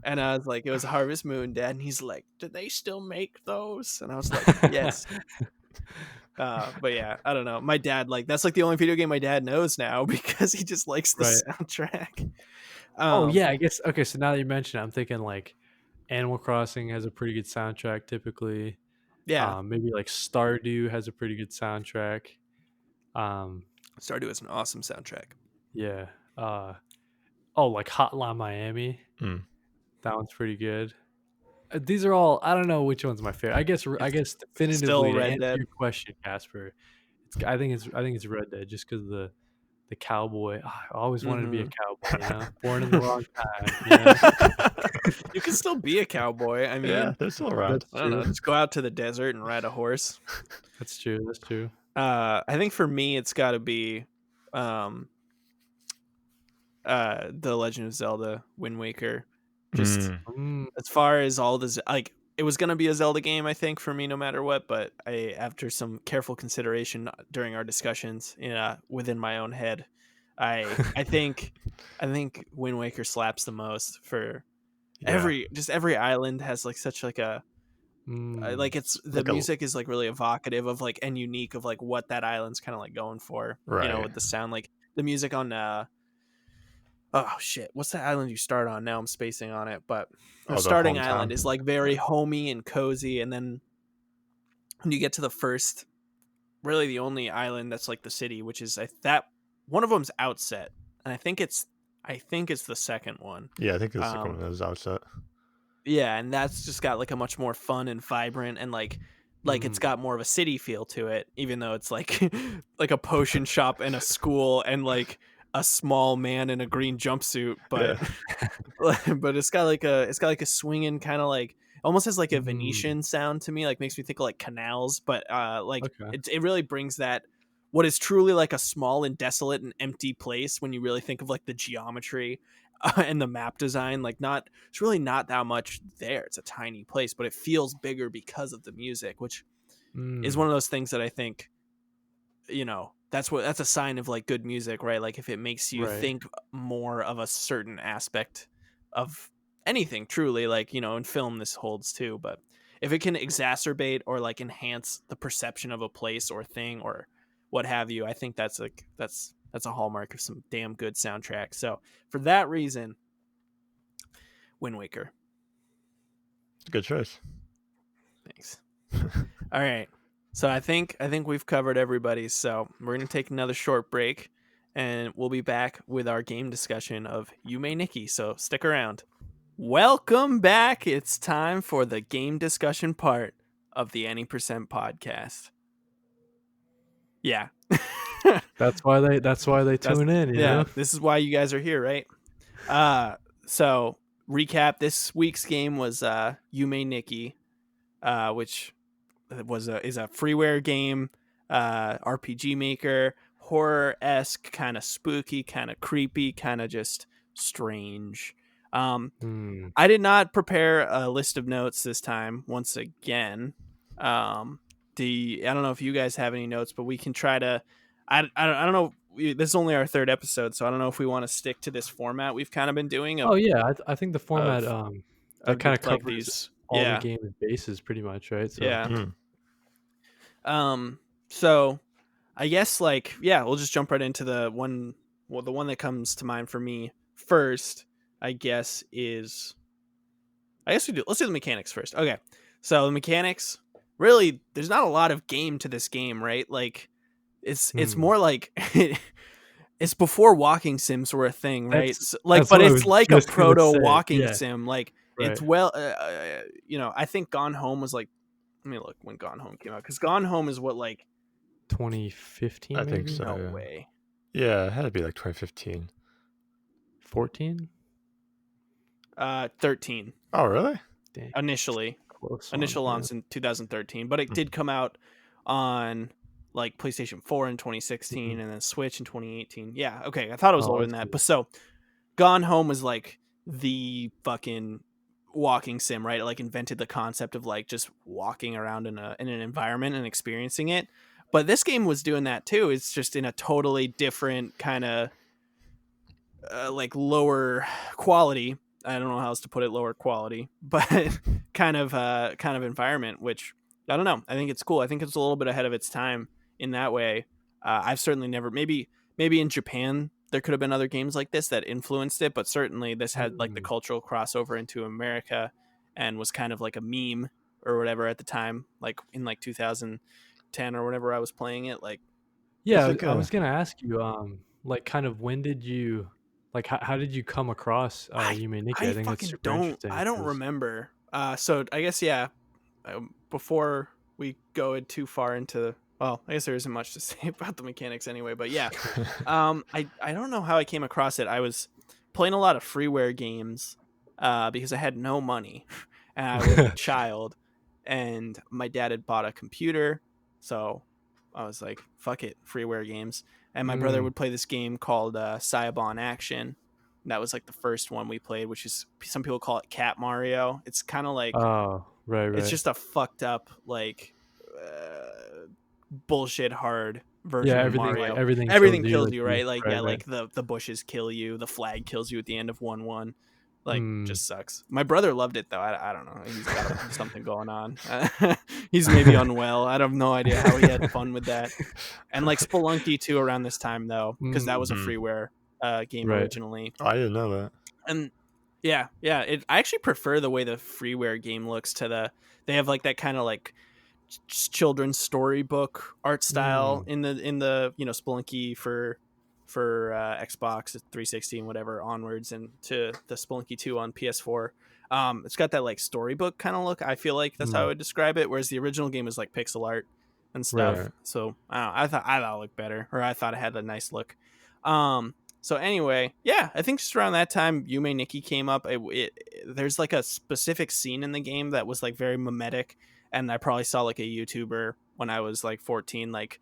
And I was like, "It was Harvest Moon, Dad." And he's like, "Do they still make those?" And I was like, "Yes." But yeah, I don't know. My dad, like, that's like the only video game my dad knows now because he just likes the Right. soundtrack. Oh Um, yeah, I guess okay, so now that you mention it, I'm thinking like Animal Crossing has a pretty good soundtrack typically. yeah, Maybe like Stardew has a pretty good soundtrack. Um, Stardew has an awesome soundtrack. yeah. Like Hotline Miami. Mm. That one's pretty good. These are all I don't know which one's my favorite. I It's guess still definitively to Red answer Dead. your question, Casper, I think it's Red Dead just because the cowboy. I always wanted to be a Hmm. cowboy, born in the wrong time. You can still be a cowboy. I Yeah, mean, they're still around. That's I don't true. know. Just go out to the desert and ride a horse. That's true. That's true. I think for me, it's got to be, um, The Legend of Zelda: Wind Waker. Just Mm. Mm, as far as all the like, it was gonna be a Zelda game, I think, for me, no matter what. But after some careful consideration during our discussions, within my own head, I think, Wind Waker slaps the most for Yeah, every island has like such like a mm. like it's the like a music is like really evocative of like and unique of like what that island's kind of like going for, right. with the sound like the music on oh shit, what's that island you start on? Now I'm spacing on it, but our Oh, the starting island hometown. is like very homey and cozy, and then when you get to the first, really the only island that's like the city, which is that one of them's Outset, and I think it's the second one. Yeah, I think this is the one Um, that was outset. yeah, and that's just got like a much more fun and vibrant and like like it's got more of a city feel to it, even though it's like like a potion shop and a school and like a small man in a green jumpsuit, but Yeah. but it's got like a swinging kind of like almost has like a Mm, Venetian sound to me, like makes me think of like canals, but like okay. it really brings that what is truly like a small and desolate and empty place when you really think of like the geometry and the map design, like not it's really not that much there. It's a tiny place, but it feels bigger because of the music, which is Mm, one of those things that I think, you know, that's a sign of like good music, right? Like if it makes you right. think more of a certain aspect of anything, truly, like, you know, in film this holds too, but if it can exacerbate or like enhance the perception of a place or thing or what have you, I think that's like that's a hallmark of some damn good soundtrack. So for that reason, Wind Waker. Good choice. Thanks. All right. So I think we've covered everybody. So we're gonna take another short break, and we'll be back with our game discussion of Yume Nikki. So stick around. Welcome back. It's time for the game discussion part of the Any Percent podcast. Yeah. That's why they That's tune in, you yeah. know? This is why you guys are here, right? So recap. This week's game was Yume Nikki, which is a freeware game, RPG maker, horror-esque, kind of spooky, kind of creepy, kind of just strange. Hmm. I did not prepare a list of notes this time. Once again, um, I don't know if you guys have any notes, but we can try to. I don't know. This is only our third episode, so I don't know if we want to stick to this format we've kind of been doing Oh yeah, I think the format of that kind of like covers these. all the Yeah, game's bases pretty much, right? So yeah. Mm. So I guess like yeah, we'll just jump right into the one. Well, the one that comes to mind for me first, I guess, is I guess we do. Let's do the mechanics first. Okay, so the mechanics really, there's not a lot of game to this game, right? Like it's hmm. more like it's before walking sims were a thing, right? That's So, like, but what I it's was like a just gonna proto say. walking Yeah, sim. Like right. it's well, you know, I think Gone Home was like. Let me look when Gone Home came out because Gone Home is what like 2015 I think maybe? so. no Yeah. way. Yeah, it had to be like 2015. 14? 13 Oh, really? Dang, initially. close one. Initial Yeah. launch in 2013, but it did come out on like PlayStation 4 in 2016 Mhm. and then Switch in 2018. Yeah, okay. I thought it was Oh, older I than that. see. But so Gone Home was like the fucking walking sim, right? It like invented the concept of like just walking around in an environment and experiencing it. But this game was doing that too. It's just in a totally different kind of like lower quality. I don't know how else to put it, lower quality, but kind of environment, which I don't know. I think it's cool. I think it's a little bit ahead of its time in that way. I've certainly never maybe in Japan there could have been other games like this that influenced it, but certainly this had like the Mm. cultural crossover into America and was kind of like a meme or whatever at the time, like in like 2010 or whatever I was playing it. Like It's Yeah, like I a was gonna ask you, like, kind of when did you like, how did you come across I Yume Nikki? I I think that's fucking super don't interesting I don't 'cause remember. So I guess yeah. Before we go too far into well, I guess there isn't much to say about the mechanics anyway. But yeah, I don't know how I came across it. I was playing a lot of freeware games because I had no money and I was a child, and my dad had bought a computer, so I was like, fuck it, freeware games. And my brother Mm. would play this game called Cyberpunk Action. That was like the first one we played, which is some people call it Cat Mario. It's kind of like Oh, right, it's right. just a fucked up like bullshit hard Yeah, version of Mario. everything kills Everything you, kills like you, you right? Like yeah, right, right. like the bushes kill you, the flag kills you at the end of 1-1. Like Mm. just sucks. My brother loved it though. I don't know. He's got something going on. He's maybe unwell. I have no idea how he had fun with that. And like Spelunky too around this time though, because that was a Mhm. freeware game Right. originally. I didn't know that. And yeah, I actually prefer the way the freeware game looks to the. They have like that kind of like children's storybook art style Mm. in the you know Spelunky for Xbox 360 and whatever onwards, and to the Spelunky 2 on PS4. It's got that like storybook kind of look. I feel like that's how I would describe it. Whereas the original game was like pixel art and stuff. Right. So I don't know, I thought it looked better, or I thought it had a nice look. So anyway, yeah, I think just around that time, Yume Nikki came up. There's like a specific scene in the game that was like very mimetic, and I probably saw like a YouTuber when I was like 14, like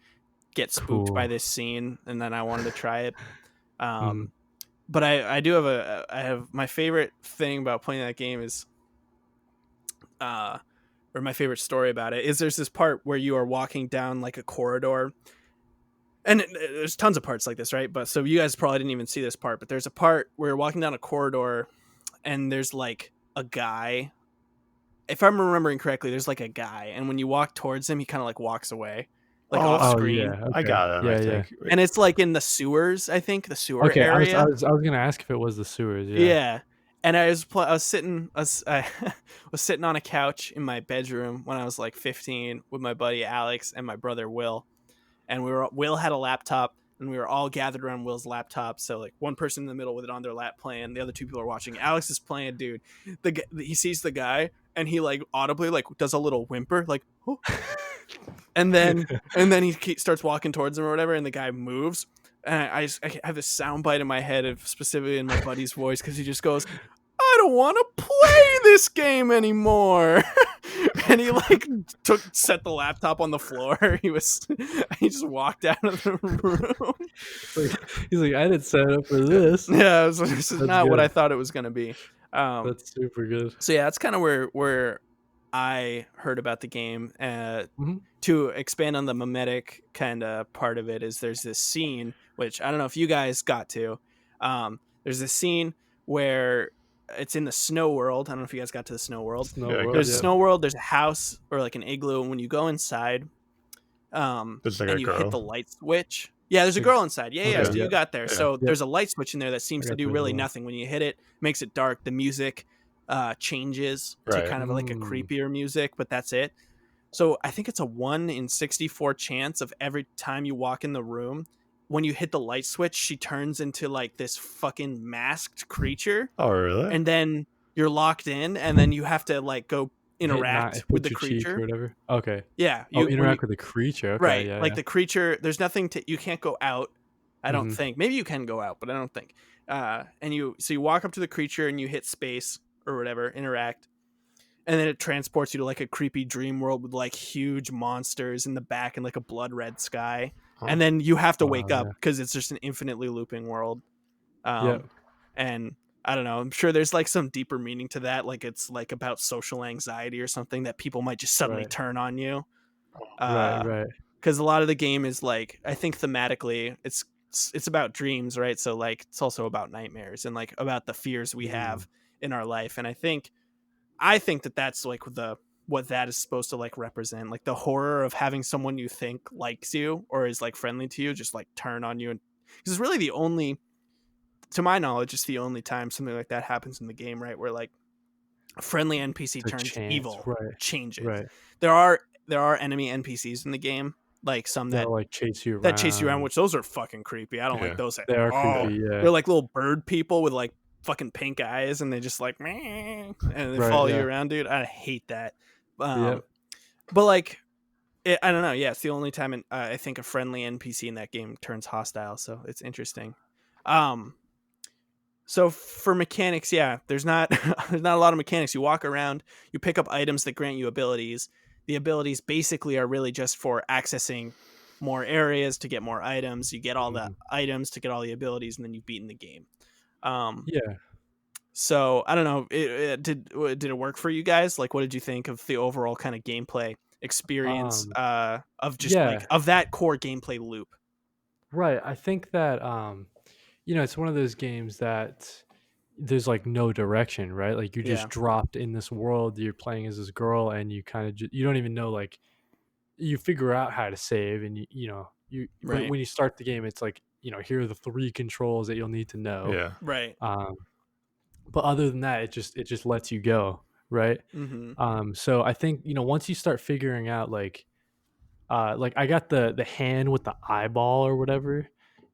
get spooked by Cool. this scene, and then I wanted to try it. Mhm. But I do have I have my favorite thing about playing that game is, or my favorite story about it is there's this part where you are walking down like a corridor, and there's tons of parts like this, right? But so you guys probably didn't even see this part, but there's a part where you're walking down a corridor and there's like a guy. If I'm remembering correctly, there's like a guy, and when you walk towards him, he kind of like walks away, like off Oh screen. yeah. I Okay. got him. Yeah, I yeah. think. Wait, And it's like in the sewers, I think, the sewer Okay. area. I was gonna ask if it was the sewers. Yeah. Yeah. And I was sitting I was sitting on a couch in my bedroom when I was like 15 with my buddy Alex and my brother Will. And Will had a laptop, and we were all gathered around Will's laptop. So like one person in the middle with it on their lap playing, the other two people are watching. Alex is playing, dude. He sees the guy, and he like audibly like does a little whimper, like, oh. and then he starts walking towards him or whatever, and the guy moves. And I have this sound bite in my head of specifically in my buddy's voice, because he just goes, I don't want to play this game anymore. And he like set the laptop on the floor. He just walked out of the room. He's like, I didn't sign up for this. Yeah, this is That's not what good. I thought it was going to be. That's super good. So yeah, that's kind of where I heard about the game. Mhm. To expand on the mimetic kind of part of it, is there's this scene, which I don't know if you guys got to. There's this scene where it's in the snow world. I don't know if you guys got to the snow world. Snow Yeah, World, There's a yeah. snow world. There's a house or like an igloo, and when you go inside, There's like and a you hit the girl. light switch. Yeah, there's a girl inside. Yeah, Okay, so you yeah. got there. Yeah. So Yep. there's a light switch in there that seems I to got do there as really well. nothing. When you hit it, makes it dark. The music changes to Right. kind of like a creepier music, but that's it. So I think it's a 1 in 64 chance of every time you walk in the room, when you hit the light switch, she turns into like this fucking masked creature, Oh, really? and then you're locked in, and then you have to like go interact with the your cheek or creature. whatever. Okay. Yeah, Oh, when interact with the creature. Okay. right, Yeah. like Yeah. the creature. There's nothing to, you can't go out. I don't Mhm. think. Maybe you can go out, but I don't think. And you walk up to the creature and you hit space or whatever, interact, and then it transports you to like a creepy dream world with like huge monsters in the back and like a blood red sky. Huh. And then you have to wake Wow, up yeah. because it's just an infinitely looping world. Yep. And I don't know, I'm sure there's like some deeper meaning to that, like it's like about social anxiety or something, that people might just suddenly Right. turn on you. Right. Because a lot of the game is like, I think thematically it's about dreams, right? So like it's also about nightmares and like about the fears we have in our life. And I think that that's like what that is supposed to like represent, like the horror of having someone you think likes you or is like friendly to you just like turn on you. And because it's really the only, to my knowledge, it's the only time something like that happens in the game, right? Where like a friendly NPC It's a turns chance. evil, Right. changes. Right. There are enemy NPCs in the game, like some They'll like chase you that chase you around, around. which those are fucking creepy. I don't like Yeah. those at They are all. creepy. Yeah. They're like little bird people with like fucking pink eyes, and they just like meh, and they Right, follow yeah. you around, dude. I hate that. Yep. But like, I don't know. Yeah, it's the only time I think a friendly NPC in that game turns hostile, so it's interesting. So for mechanics, yeah, there's not there's not a lot of mechanics. You walk around, you pick up items that grant you abilities. The abilities basically are really just for accessing more areas to get more items. You get all the items to get all the abilities, and then you've beaten the game. Yeah. So I don't know. Did it work for you guys? Like, what did you think of the overall kind of gameplay experience of just yeah. like of that core gameplay loop? Right. I think that it's one of those games that there's like no direction, right? Like you're just Yeah. dropped in this world. You're playing as this girl, and you kind of you don't even know, like, you figure out how to save, and Right. when you start the game, it's like, here are the 3 controls that you'll need to know. Yeah. Right. But other than that, it just lets you go, right? Mm-hmm. So I think, once you start figuring out like I got the hand with the eyeball or whatever,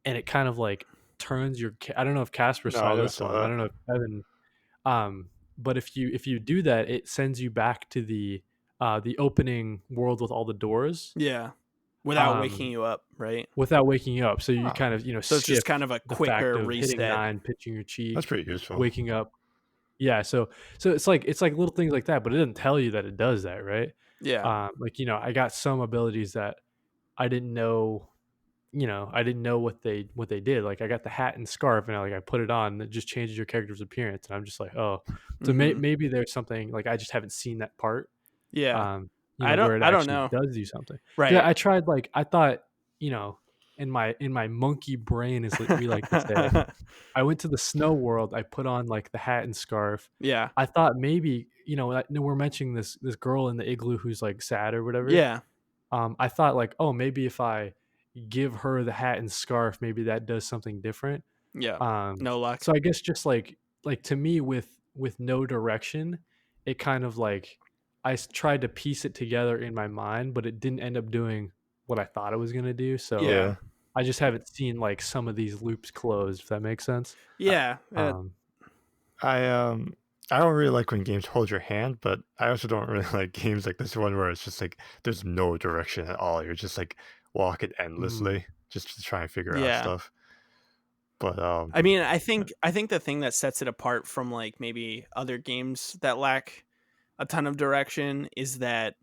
and it kind of like turns your I don't know if Casper No, I saw never this saw one. I that. don't know if Evan. but if you do that, it sends you back to the opening world with all the doors, Yeah. Without waking um, you up, right? without waking you up. So you Huh. kind of So it's just skip kind of a the fact quicker of hitting reset. 9, pinching your That's cheek, pretty useful. waking up. Yeah, so it's like little things like that, but it doesn't tell you that it does that, right? Yeah. Like I got some abilities that I didn't know. I didn't know what they did. Like I got the hat and scarf, and I put it on, and it just changes your character's appearance, and I'm just like, oh, so Mhm. maybe there's something like I just haven't seen that part, Yeah. where it I don't actually know. does do something. Yeah, Right. I tried like I thought, in my monkey brain, as we like to say, I went to the snow world. I put on like the hat and scarf. Yeah. I thought maybe we're mentioning this girl in the igloo who's like sad or whatever. Yeah. I thought like, oh, maybe if I give her the hat and scarf, maybe that does something different. Yeah. Um, No luck. so I guess just like to me with no direction, it kind of like tried to piece it together in my mind, but it didn't end up doing what I thought it was gonna do. So Yeah. Yeah. I just haven't seen like some of these loops closed, if that makes sense. Yeah. Um, I don't really like when games hold your hand, but I also don't really like games like this one where it's just like there's no direction at all. You're just like walking endlessly just to try and figure out Yeah. stuff. But I mean, I think the thing that sets it apart from like maybe other games that lack a ton of direction is that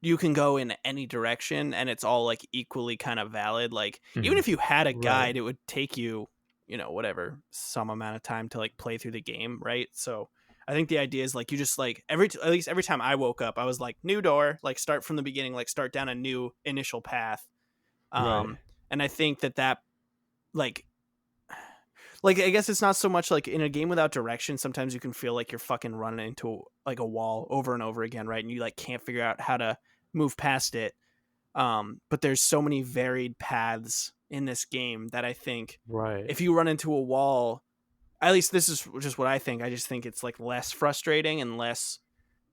you can go in any direction and it's all like equally kind of valid. Like even mhm, if you had a right, guide, it would take you, whatever, some amount of time to like play through the game, right? So I think the idea is like you just like at least every time I woke up, I was like new door, like start from the beginning, like start down a new initial path. right, Um and I think that like I guess it's not so much like in a game without direction, sometimes you can feel like you're fucking running into like a wall over and over again, right? And you like can't figure out how to move past it. But there's so many varied paths in this game that I think right, if you run into a wall, at least this is just what I think. I just think it's like less frustrating and less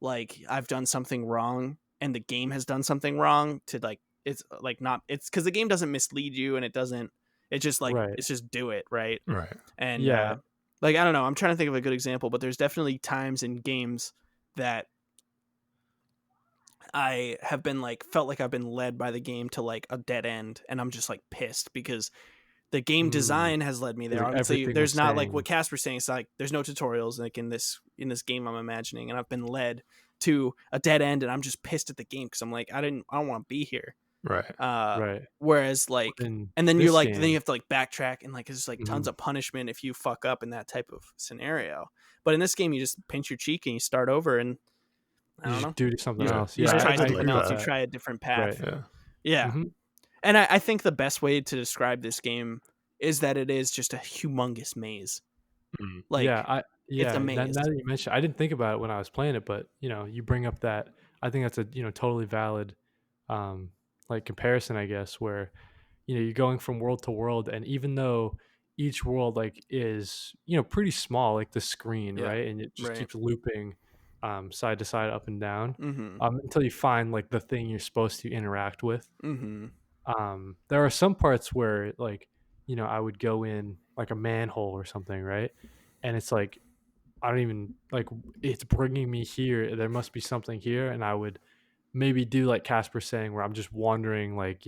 like I've done something wrong and the game has done something wrong to like it's like not it's because the game doesn't mislead you and it just like right. it's just do it right. right. And Yeah, like I don't know, I'm trying to think of a good example, but there's definitely times in games that I have been like felt like I've been led by the game to like a dead end, and I'm just like pissed because the game mm, design has led me there. like Obviously, everything was there's not like what saying, Casper's saying. It's like there's no tutorials like in this game I'm imagining, and I've been led to a dead end, and I'm just pissed at the game because I'm like I don't want to be here. Right. right. Whereas like, In and then you're this like, then you game, have to like backtrack and like there's like tons mhm, of punishment if you fuck up in that type of scenario. But in this game, you just pinch your cheek and you start over, and I you don't just know, do something Yeah. else. you Yeah, just I try I did something like agree with else. You that. that. try a different Right. path. Yeah. Yeah, Mhm. and I think the best way to describe this game is that it is just a humongous maze. Mm. Yeah, Like it's a now maze. that you mention, I didn't think about it when I was playing it, but you bring up that. I think that's a totally valid, um, like comparison, I guess, where you're going from world to world, and even though each world like is pretty small, like the screen, Yeah, right, and it just right. keeps looping, side to side, up and down, Mm-hmm. until you find like the thing you're supposed to interact with. Mm-hmm. There are some parts where like I would go in like a manhole or something, right, and it's like I don't even like it's bringing me here. There must be something here, and I would maybe do like Casper saying, where I'm just wandering like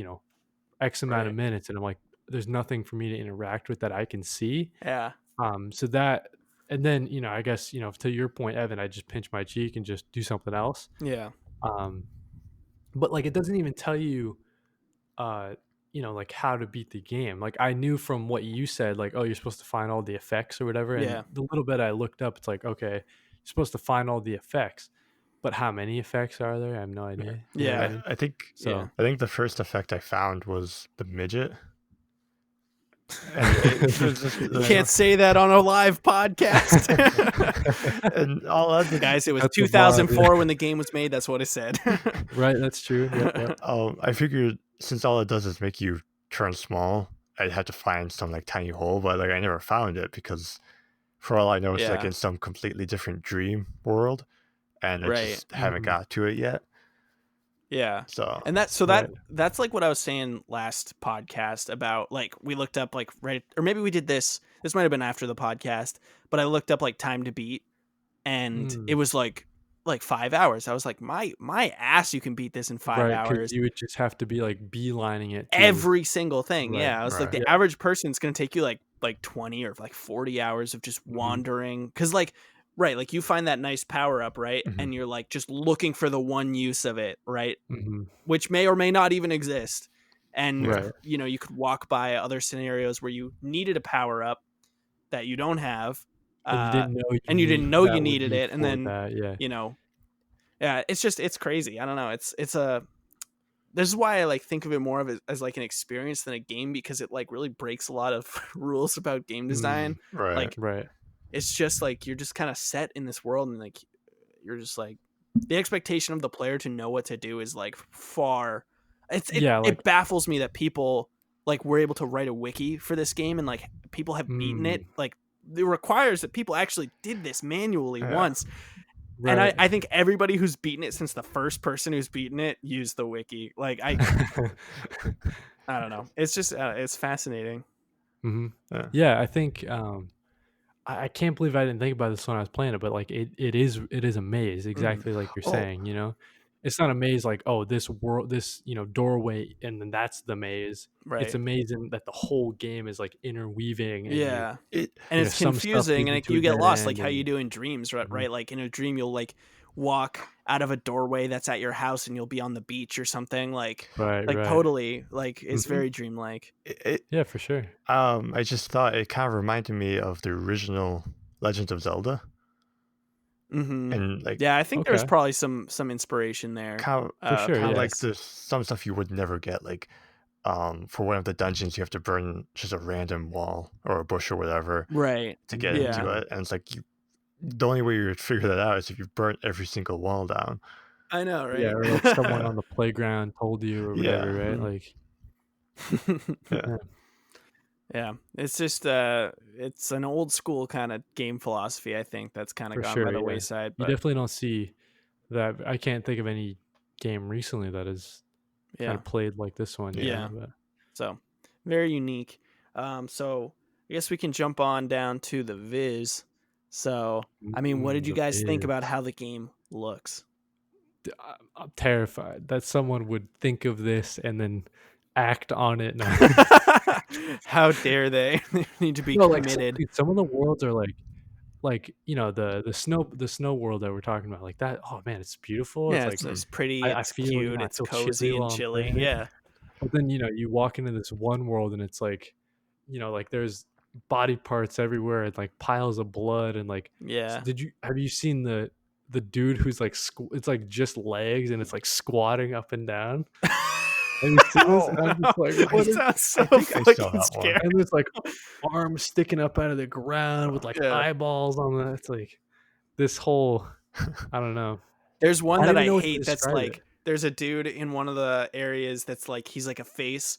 X amount of Right. minutes, and I'm like, there's nothing for me to interact with that I can see. Yeah. So that, and then I guess to your point, Evan, I just pinch my cheek and just do something else. Yeah. Um, but like it doesn't even tell you uh like how to beat the game. Like I knew from what you said, like, oh, you're supposed to find all the effects or whatever, and Yeah. the little bit I looked up, it's like, okay, you're supposed to find all the effects, but how many effects are there? I have no Yeah. idea. You know what I Yeah. mean? I think Yeah. So the first effect I found was the midget, and there's just You can't say that on a live podcast. and all other Guys, it was that's the vibe, 2004 when the game was made. That's what I said. right, that's true. Yep. I figured since all it does is make you turn small, I'd have to find some like tiny hole, but like I never found it because for all I know, it's like Yeah. in some completely different dream world, and I Right. just haven't Mhm. got to it yet. Yeah. So And Right. that's like what I was saying last podcast about like we looked up like right or maybe we did this might have been after the podcast, but I looked up like time to beat and it Mm. was like 5 hours. I was like, my ass, you can beat this in 5 Right, because hours. you would just have to be, like, beelining it to Every single thing. right, Yeah. I was like, Right. the yeah, average person is going to take you like 20 or like 40 hours of just mhm, wandering. Cause like, right. Like you find that nice power up, right? Mhm. And you're like just looking for the one use of it, right? mhm, Which may or may not even exist. And, Yeah. right, you know, you could walk by other scenarios where you needed a power up that you don't have. and you Uh, didn't know and you didn't know you that would needed be it. And for then, that, yeah. you know, yeah, it's crazy. I don't know. This is why I like think of it more of as like an experience than a game, because it like really breaks a lot of rules about game design. Mm, Right. Like right. it's just like you're just kind of set in this world, and like you're just like the expectation of the player to know what to do is like far. Yeah, like It baffles me that people like were able to write a wiki for this game and like people have beaten it. mm, Like it requires that people actually did this manually Yeah. once. And right. I think everybody who's beaten it since the first person who's beaten it used the wiki. Like I don't know. It's just it's fascinating. Mhm. Yeah. Yeah, I think, I can't believe I didn't think about this when I was playing it, but, like, it is a maze, Mhm. exactly like you're Oh. saying, you know? It's not a maze like, "Oh, this world this, doorway, and then that's the maze." It's Right. amazing that the whole game is, like, interweaving and Yeah. It. And it's some stuff confusing, leads and you like, to a you get dead lost like end how you and do in dreams, right? mhm, Right? Like in a dream you'll like walk out of a doorway that's at your house and you'll be on the beach or something right, like right. totally like it's Mhm. very dreamlike. It. Yeah, for sure. I just thought it kind of reminded me of the original Legend of Zelda, Mhm. and like Yeah, I think there's Okay. probably some inspiration there. For sure, kind of yeah. like Because there's some stuff you would never get. Like for one of the dungeons, you have to burn just a random wall or a bush or whatever right. to get into Yeah. Mm. it, and it's like you. The only way you would figure that out is if you burnt every single wall down. I know, Yeah, right? or, like, someone on the playground told you or whatever, Yeah. right? Mhm. Like, Yeah. yeah, Yeah, it's just it's an old school kind of game philosophy. I think that's kind of for gone by sure, the yeah. wayside, You but definitely don't see that. I can't think of any game recently that is kinda yeah, played like this one, Yeah. yeah. but So very unique. So I guess we can jump on down to the Viz. So I mean, what did you the guys think about Viz. how the game looks? I'm terrified that someone would think of this and then act on it. No. How dare they? They need to be No, like, committed. dude, some of the worlds are like, the snow world that we're talking about, like that oh, man, it's beautiful. It's Yeah, like it's pretty, I it's feel, cute, I it's feel cozy chilly and while I'm chilly. playing it. Yeah, But then, you walk into this one world and it's like, like there's body parts everywhere and like piles of blood and like yeah. have you seen the dude who's like it's like just legs and it's like squatting up and down? Have you seen this? Oh And I'm no, just like, I it what is sounds so I think I saw fucking that one. scary. and there's like arms sticking up out of the ground with like Yeah. eyeballs on the it's like this whole I don't know. There's I one don't that even I know what to hate that's describe it. like there's a dude in one of the areas that's like he's like a face.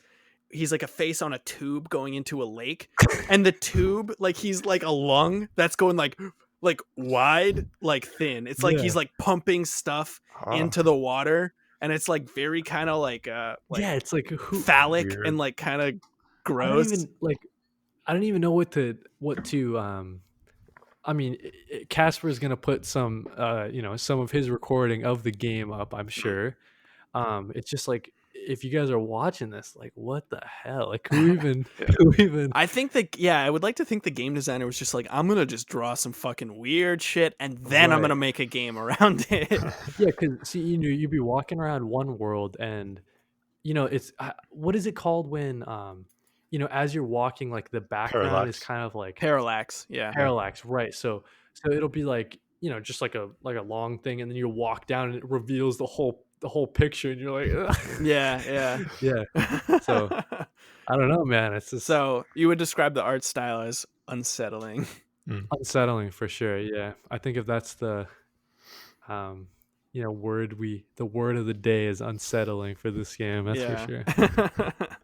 He's like a face on a tube going into a lake. And the tube, like he's like a lung that's going like wide, like thin. It's like Yeah. he's like pumping stuff Oh, into the water. And it's like very kind of like Yeah, it's like who phallic and weird. like kind of I don't gross. even like I don't even know what to I mean, Casper is gonna put some, some of his recording of the game up, I'm sure. It's just like if you guys are watching this, like, what the hell? Like, who even, Yeah. who even? I think that yeah, I would like to think the game designer was just like, I'm gonna just draw some fucking weird shit and then I'm Right? gonna make a game around it. Yeah, because see, you'd be walking around one world, and it's what is it called when, as you're walking, like the background is Parallax. kind of like Parallax, yeah. Yeah. parallax, right? So it'll be like just like a long thing, and then you walk down, and it reveals the whole picture, and you're like, "Ugh." Yeah, Yeah. So yeah. I don't know, man. It's just So you would describe the art style as unsettling. Mm. unsettling for sure. Yeah, I think if that's um, the word of the day is unsettling for this game. That's for Yeah. sure. Yeah.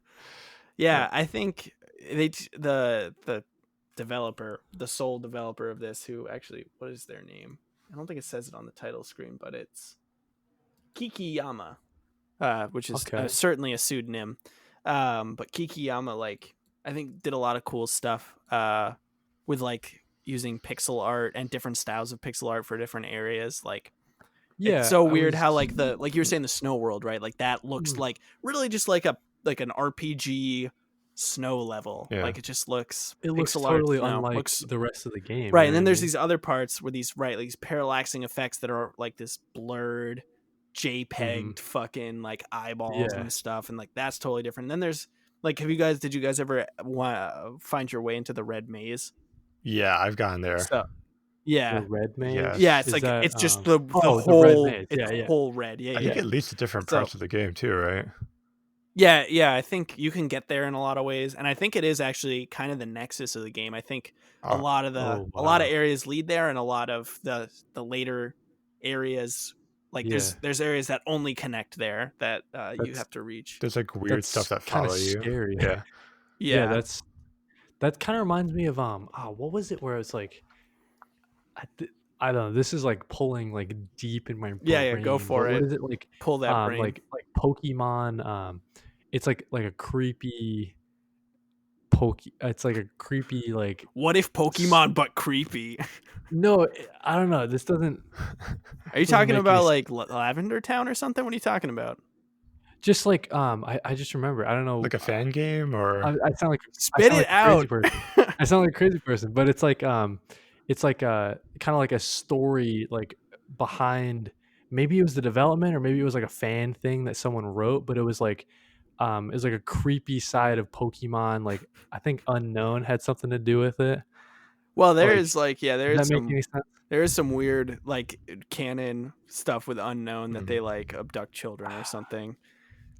Yeah, I think the developer, the sole developer of this, who actually, what is their name? I don't think it says it on the title screen, but it's Kikiyama, which is Okay. certainly a pseudonym. But Kikiyama, like, I think did a lot of cool stuff with like using pixel art and different styles of pixel art for different areas. Like, it's Yeah, so I weird was. how like you were saying, the snow world, right? Like that looks Mm, like really just like an RPG snow level. Yeah. Like it just looks it looks pixel art totally snow. unlike Looks the rest of the game. You right. know And what then I there's mean? these other parts where these these parallaxing effects that are like this blurred Hmm. JPEG'd fucking like eyeballs Yeah. and stuff, and like that's totally different. And then there's like, did you guys ever find your way into the red maze? Yeah, I've gotten there. So The yeah, red yeah, Yes. it's is like that? it's just Oh, the red maze. it's Yeah, yeah. whole red. Yeah, I think yeah. it leads to different So parts of the game too, right? yeah, I think you can get there in a lot of ways, and I think it is actually kind of the nexus of the game. I think Oh, Oh, a lot of wow. areas lead there, and a lot of the later areas, like Yeah, there's areas that only connect there that you that's have to reach. there's like weird stuff that's that kind of follow you. scary. Yeah. Yeah, Yeah, that kind of reminds me of what was it where it's like I, I don't know. This is like pulling like deep in my yeah, go brain, but for what it. is it like? Pull that brain. Like Pokemon. It's like a creepy poke. It's like a creepy like. What if s- Pokemon but creepy? No, I don't know. This Are you doesn't talking make any about sense. like Lavender Town or something? What are you talking about? Just like I just remember. I don't know. Like a fan game or I sound like Spit it a crazy out. person. I sound like a crazy person, but it's like a kind of like a story like behind. Maybe it was the development, or maybe it was like a fan thing that someone wrote, but it was like a creepy side of Pokemon. Like I think Unknown had something to do with it. Well, there Like, is like, yeah, does that make any sense? there is some weird like canon stuff with Unknown that they Mhm. like abduct children or something.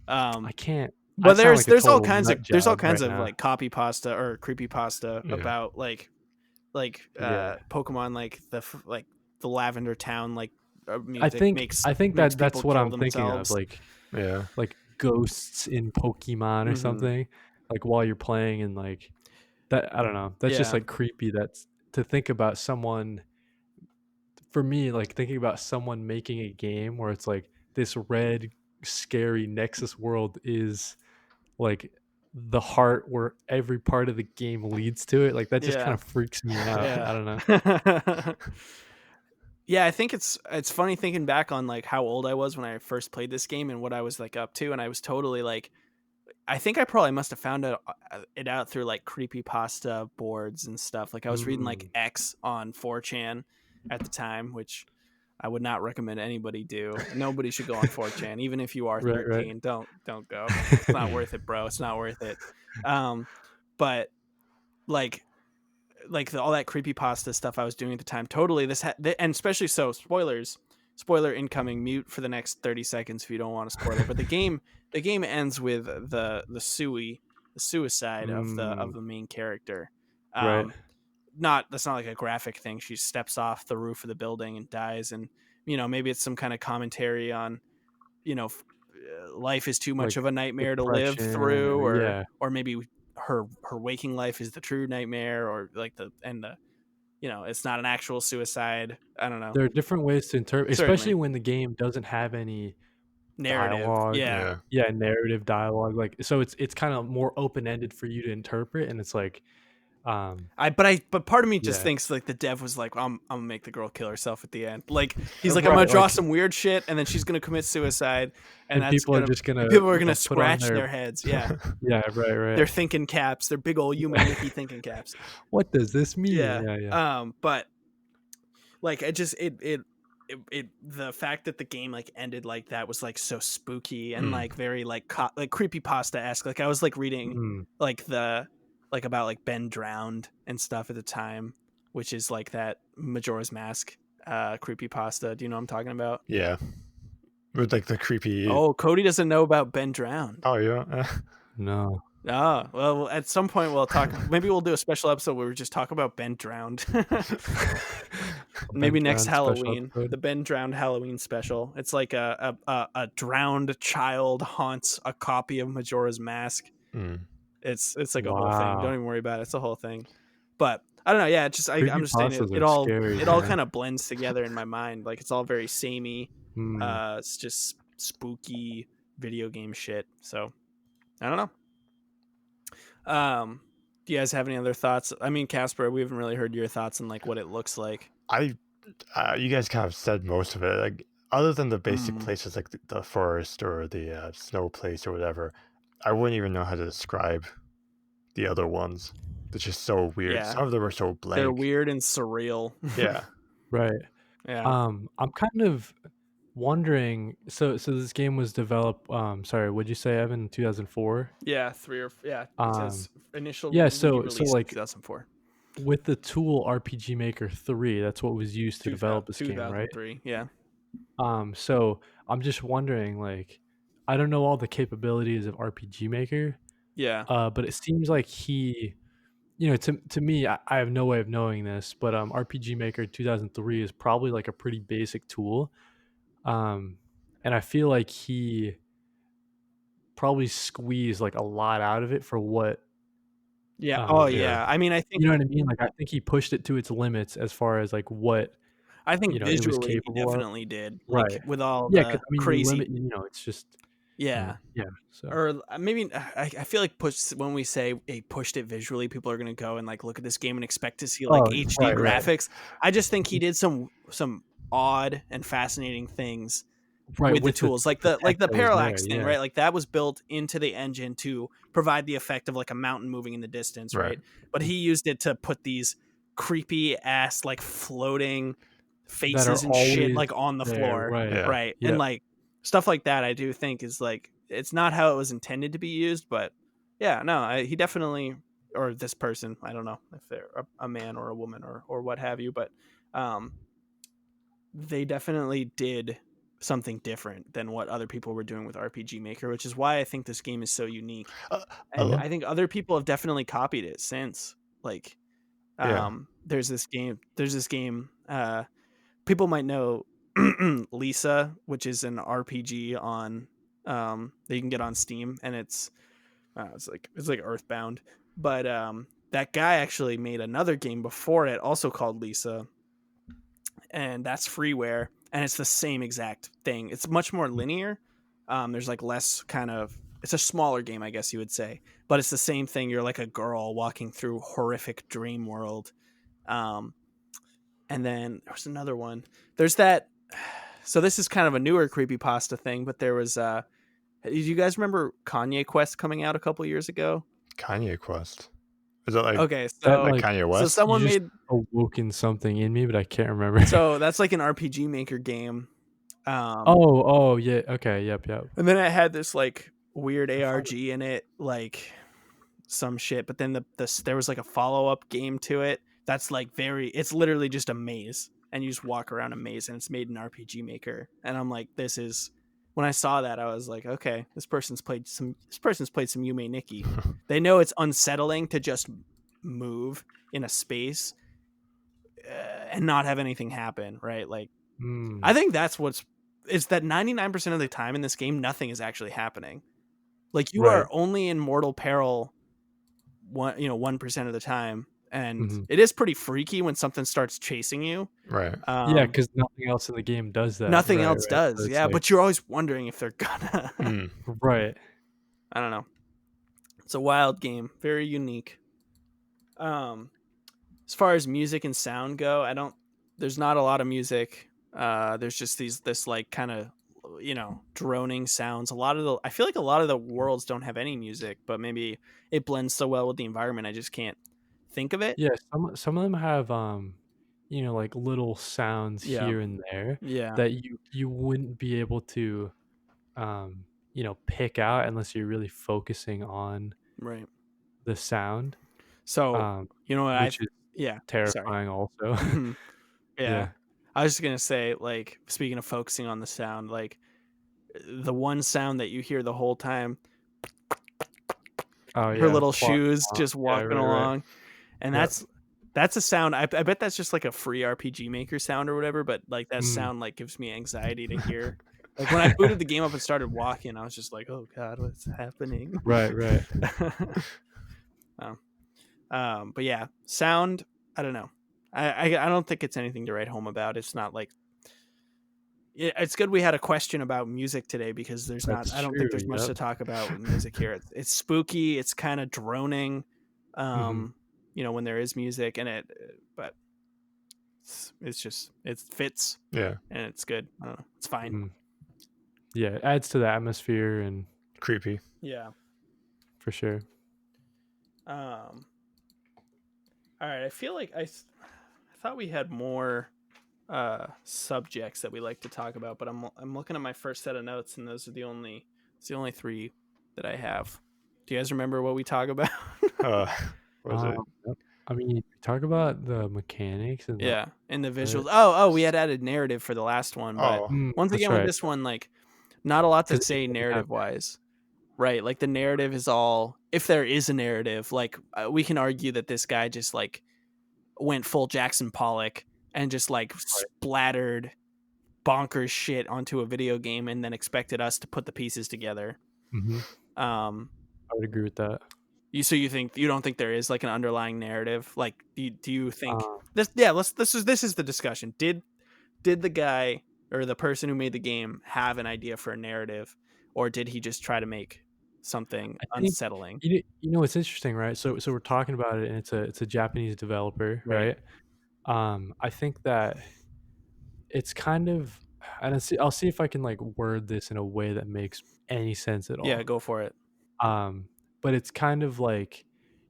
I Um, can't. I but sound like a there's all total kinds nut of job right now. like copy pasta or creepy pasta yeah. about Yeah, Pokemon, like like the Lavender Town like music I think makes that's people what kill I'm thinking of. themselves. Yeah. Like ghosts in Pokemon or Hmm. something. Like while you're playing and like that. I don't know. That's just Yeah, like creepy. That's to think about someone. For me, like thinking about someone making a game where it's like this red, scary Nexus world is like the heart where every part of the game leads to it. Like that just kind yeah, of freaks me out. yeah. I don't know. Yeah, I think it's funny thinking back on like how old I was when I first played this game and what I was like up to, and I was totally like, I think I probably must have found it out through like creepypasta boards and stuff. Like I was reading like Mm, X on 4chan at the time, which I would not recommend anybody do. Nobody should go on 4chan, even if you are right, right. 13. Don't go. It's not worth it, bro. It's not worth it. Um, but like all that creepypasta stuff I was doing at the time. Totally, and especially so spoilers. Spoiler incoming. Mute for the next 30 seconds if you don't want to spoiler. But the game ends with the suicide of Mm, the main character. right. Um, that's not like a graphic thing. She steps off the roof of the building and dies, and maybe it's some kind of commentary on life is too much Like of a nightmare to live depression through, or yeah. or maybe her waking life is the true nightmare, or like the it's not an actual suicide. I don't know. There are different ways to interpret, especially Certainly when the game doesn't have any narrative. dialogue. Yeah. Yeah. Yeah, narrative dialogue. Like so it's kind of more open-ended for you to interpret, and it's like But part of me just yeah. thinks like the dev was like, I'm gonna make the girl kill herself at the end. Like he's like, I'm gonna Right, draw like some weird shit, and then she's gonna commit suicide, and and people are gonna put on scratch their their heads. Yeah, yeah, right, they're right. thinking caps. They're big old Yume Nikki thinking caps. What does this mean? Yeah. Yeah, yeah. But like the fact that the game like ended like that was like so spooky and Mm. like very like like creepypasta esque. Like I was like reading Mm. like about like Ben Drowned and stuff at the time, which is like that Majora's Mask creepypasta. Do you know what I'm talking about? Yeah. With like the creepy. Oh, Kody doesn't know about Ben Drowned. Oh yeah. No. Oh, well, at some point we'll talk. Maybe we'll do a special episode where we just talk about Ben Drowned. A Ben Maybe next Drowned special Halloween, episode. the Ben Drowned Halloween special. It's like a drowned child haunts a copy of Majora's Mask. Mm. It's like a whole thing. Don't Wow. even worry about it. It's a whole thing. But I don't know. Yeah, it's just I'm just saying Creepypastas are scary, it all man. kind of blends together in my mind. Like it's all very samey. Mm. It's just spooky video game shit. So I don't know. Do Do you guys have any other thoughts? I mean, Casper, we haven't really heard your thoughts on like what it looks like. You guys kind of said most of it. Like, other than the basic Mm. places like the forest or the snow place or whatever, I wouldn't even know how to describe the other ones. They're just so weird. Yeah. Some of them are so They're blank. weird and surreal. Yeah. Right. Yeah. I'm kind of wondering. So this game was developed. Sorry, what'd you say, Evan? 2004. Yeah, it says initial Yeah. So release in like 2004. with the tool RPG Maker 3, that's what was used to develop this game, right? 2003. Yeah. So I'm just wondering, like, I don't know all the capabilities of RPG Maker, Yeah. but it seems like he, to me, I have no way of knowing this, but RPG Maker 2003 is probably like a pretty basic tool, and I feel like he probably squeezed like a lot out of it for what, Yeah. Oh Yeah. yeah. I mean, I think you know what I mean? Like, I think he pushed it to its limits as far as like what it was visually he capable of. definitely did. Like Right. with all Yeah, because the I mean, you crazy. limit, it's just, Yeah. yeah. So Or maybe I feel like when we say he pushed it visually, people are gonna go and like look at this game and expect to see like Oh, HD right. graphics. I just think he did some odd and fascinating things Right, with the with the tools, like the the tech that was there, parallax thing, yeah. right? Like that was built into the engine to provide the effect of like a mountain moving in the distance, Right. right? But he used it to put these creepy ass like floating faces and shit always like on the there, floor, right. Yeah. right? Yep. And like stuff like that, I do think is like it's not how it was intended to be used, but yeah, no, he definitely, or this person, I don't know if they're a man or a woman or what have you, but they definitely did something different than what other people were doing with RPG Maker, which is why I think this game is so unique. Uh, And lo- I think other people have definitely copied it since. Like, Yeah. there's this game. People might know Lisa, which is an RPG on that you can get on Steam, and it's like Earthbound. But that guy actually made another game before it, also called Lisa, and that's freeware, and it's the same exact thing. It's much more linear. There's like less kind of, it's a smaller game, I guess you would say, but it's the same thing. You're like a girl walking through horrific dream world. And then there's another one. There's that. So this is kind of a newer creepypasta thing, but there was did you guys remember Kanye Quest coming out a couple years ago? Kanye Quest. Is that like Okay, That, so like Kanye West? so someone you just made awoken something in me, but I can't remember. so that's like an RPG Maker game. Oh, yeah. Okay. Yep. And then it had this like weird ARG in it, like some shit. But then there was like a follow-up game to it that's like it's literally just a maze, and you just walk around a maze, and it's made in RPG Maker. And I'm like, when I saw that, I was like, okay, this person's played some Yume Nikki. They know it's unsettling to just move in a space and not have anything happen, right? Like, I think that's it's that 99% of the time in this game, nothing is actually happening. Like, you are only in mortal peril 1% of the time, and it is pretty freaky when something starts chasing you. Right. Yeah, because nothing else in the game does that. Nothing Right, else right. does. So it's Yeah, like, but you're always wondering if they're gonna. right. I don't know. It's a wild game, very unique. As far as music and sound go, there's not a lot of music. There's just this like kind of droning sounds. I feel like a lot of the worlds don't have any music, but maybe it blends so well with the environment I just can't think of it. Yeah, some of them have like little sounds Yeah. here and there Yeah. that you wouldn't be able to pick out unless you're really focusing on Right. the sound. So you know what Which is sorry. terrifying also. Yeah. I was just gonna say, like, speaking of focusing on the sound, like the one sound that you hear the whole time, Oh yeah, her little clock shoes along. just Yeah, walking right. along, and Yep. that's a sound. I bet that's just like a free RPG Maker sound or whatever. But like that sound like gives me anxiety to hear. Like when I booted the game up and started walking, I was just like, "Oh God, what's happening?" Right. But yeah, sound. I don't know. I don't think it's anything to write home about. It's not like. It's good we had a question about music today because That's I don't think true, there's much yep. to talk about with music here. It's spooky. It's kind of droning. you know, when there is music and but it's just, it fits Yeah. and it's good. I don't know. It's fine. Mhm. Yeah, it adds to the atmosphere and Creepy. Yeah. for sure. All right. I feel like I thought we had more subjects that we like to talk about, but I'm looking at my first set of notes and those are it's the only 3 that I have. Do you guys remember what we talk about? What was it? Yep. I mean, talk about the mechanics and Yeah, and the the visuals. Oh, we had added narrative for the last one, but once that's again with right. this one, like, not a lot to 'Cause it say doesn't have narrative wise, right? Like the narrative is all, if there is a narrative, like we can argue that this guy just like went full Jackson Pollock and just like splattered bonkers shit onto a video game and then expected us to put the pieces together. Mhm. Um, I would agree with that. so you don't think there is like an underlying narrative? Like, do you think Um, this? Yeah, this is the discussion. Did the guy or the person who made the game have an idea for a narrative, or did he just try to make something I think unsettling? you know it's interesting, right? So we're talking about it, and it's a Japanese developer, Right. right? I think that it's kind of, and I'll see if I can like word this in a way that makes any sense at Yeah, all. go for it. Um, but it's kind of like,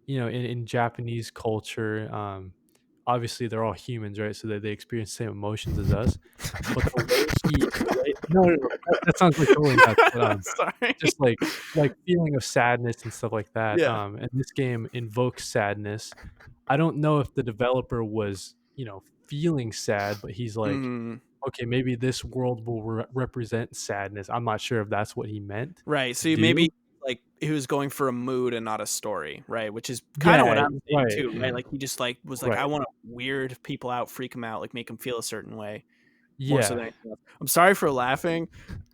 you know, in Japanese culture, obviously they're all humans, right? So they experience the same emotions as us. But no, that sounds like totally nuts. But Sorry. just like feeling of sadness and stuff like that. Yeah. And this game invokes sadness. I don't know if the developer was, you know, feeling sad, but he's like, Mm, okay, maybe this world will represent sadness. I'm not sure if that's what he meant right. to So maybe do. like he was going for a mood and not a story, right? Which is kind of what Yeah, I'm saying right, too, right? Like he just like was like, I right. want to weird people out, freak them out, like make them feel a certain way more so Yeah. than anything else. I'm sorry for laughing.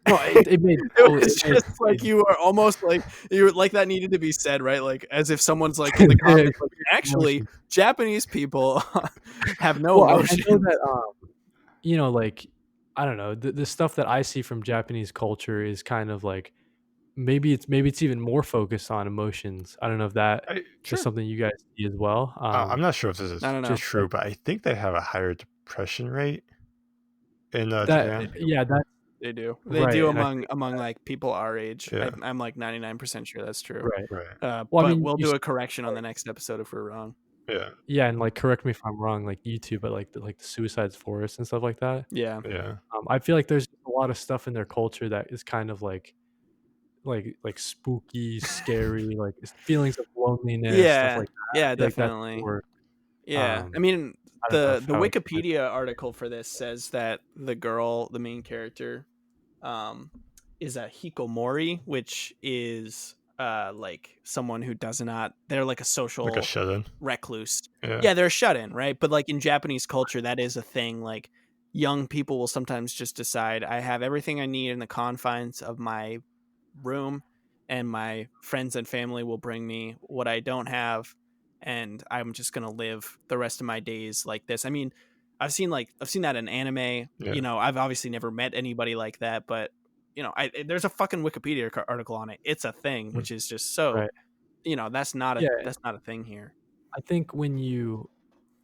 No, it made It total was it made just like it you were almost like you were like that needed to be said, right? Like as if someone's like in the comments, like, actually, emotion. Japanese people have no Well, I know emotion. that, you know, like, I don't know, the stuff that I see from Japanese culture is kind of like maybe it's even more focused on emotions. I don't know if that is Sure. something you guys see as well. I'm not sure if this I is don't know. Just true, like but I think they have a higher depression rate in that, Japan. yeah, that's They do. They right, do and I among think like people our age. Yeah. I'm like 99% sure that's true. right. Right. Well, I But mean, we'll you do see, a correction on the next episode if we're wrong. Yeah. yeah, and like correct me if I'm wrong, like YouTube, but like the Suicide's Forest and stuff like that. Yeah. Yeah. I feel like there's a lot of stuff in their culture that is kind of like spooky, scary, like feelings of loneliness, stuff Yeah. like that. I Yeah, feel like that's definitely. more. Yeah. I mean, I don't know the how I can put it. Wikipedia article for this says that the girl, the main character, um, is a hikikomori, which is like someone who does not, they're like a Like a social shut-in. recluse. Yeah. Yeah, they're shut in, right? But like in Japanese culture, that is a thing. Like young people will sometimes just decide, I have everything I need in the confines of my room, and my friends and family will bring me what I don't have, and I'm just gonna live the rest of my days like this. I mean, I've seen that in anime. Yeah. You know, I've obviously never met anybody like that, but you know, there's a fucking Wikipedia article on it. It's a thing, which is just so, Right. you know, that's not Yeah, a thing here. I think when you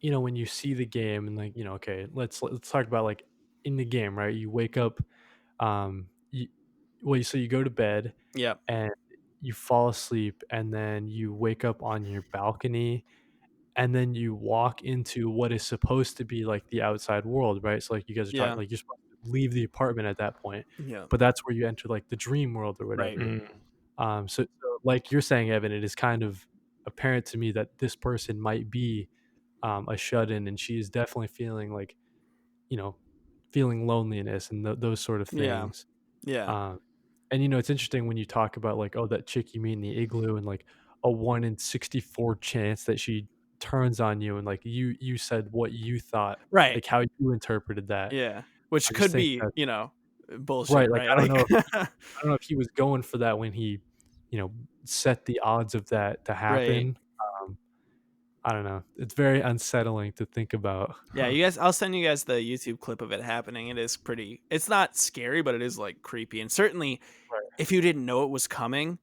know, when you see the game and like, you know, okay, let's talk about like in the game, right? You wake up, you so you go to bed Yep. and you fall asleep and then you wake up on your balcony and then you walk into what is supposed to be like the outside world, right? So like you guys are talking Yeah. like you're supposed to leave the apartment at that point, Yeah. but that's where you enter like the dream world or Right. whatever. Mm. So like you're saying, Evan, it is kind of apparent to me that this person might be a shut-in, and she is definitely feeling like, you know, feeling loneliness and those sort of Yeah. things. Yeah. Um, and you know, it's interesting when you talk about like, oh, that chick you meet in the igloo, and like a 1 in 64 chance that she turns on you, and like you said what you thought, Right. like how you interpreted that. Yeah. Which I just could think be, that you know, right, bullshit, like right? Like I don't know if he was going for that when he, you know, set the odds of that to right. happen. Um, I don't know. It's very unsettling to think about. Yeah, you guys, I'll send you guys the YouTube clip of it happening. It is pretty, it's not scary, but it is like creepy. And certainly Right. if you didn't know it was coming,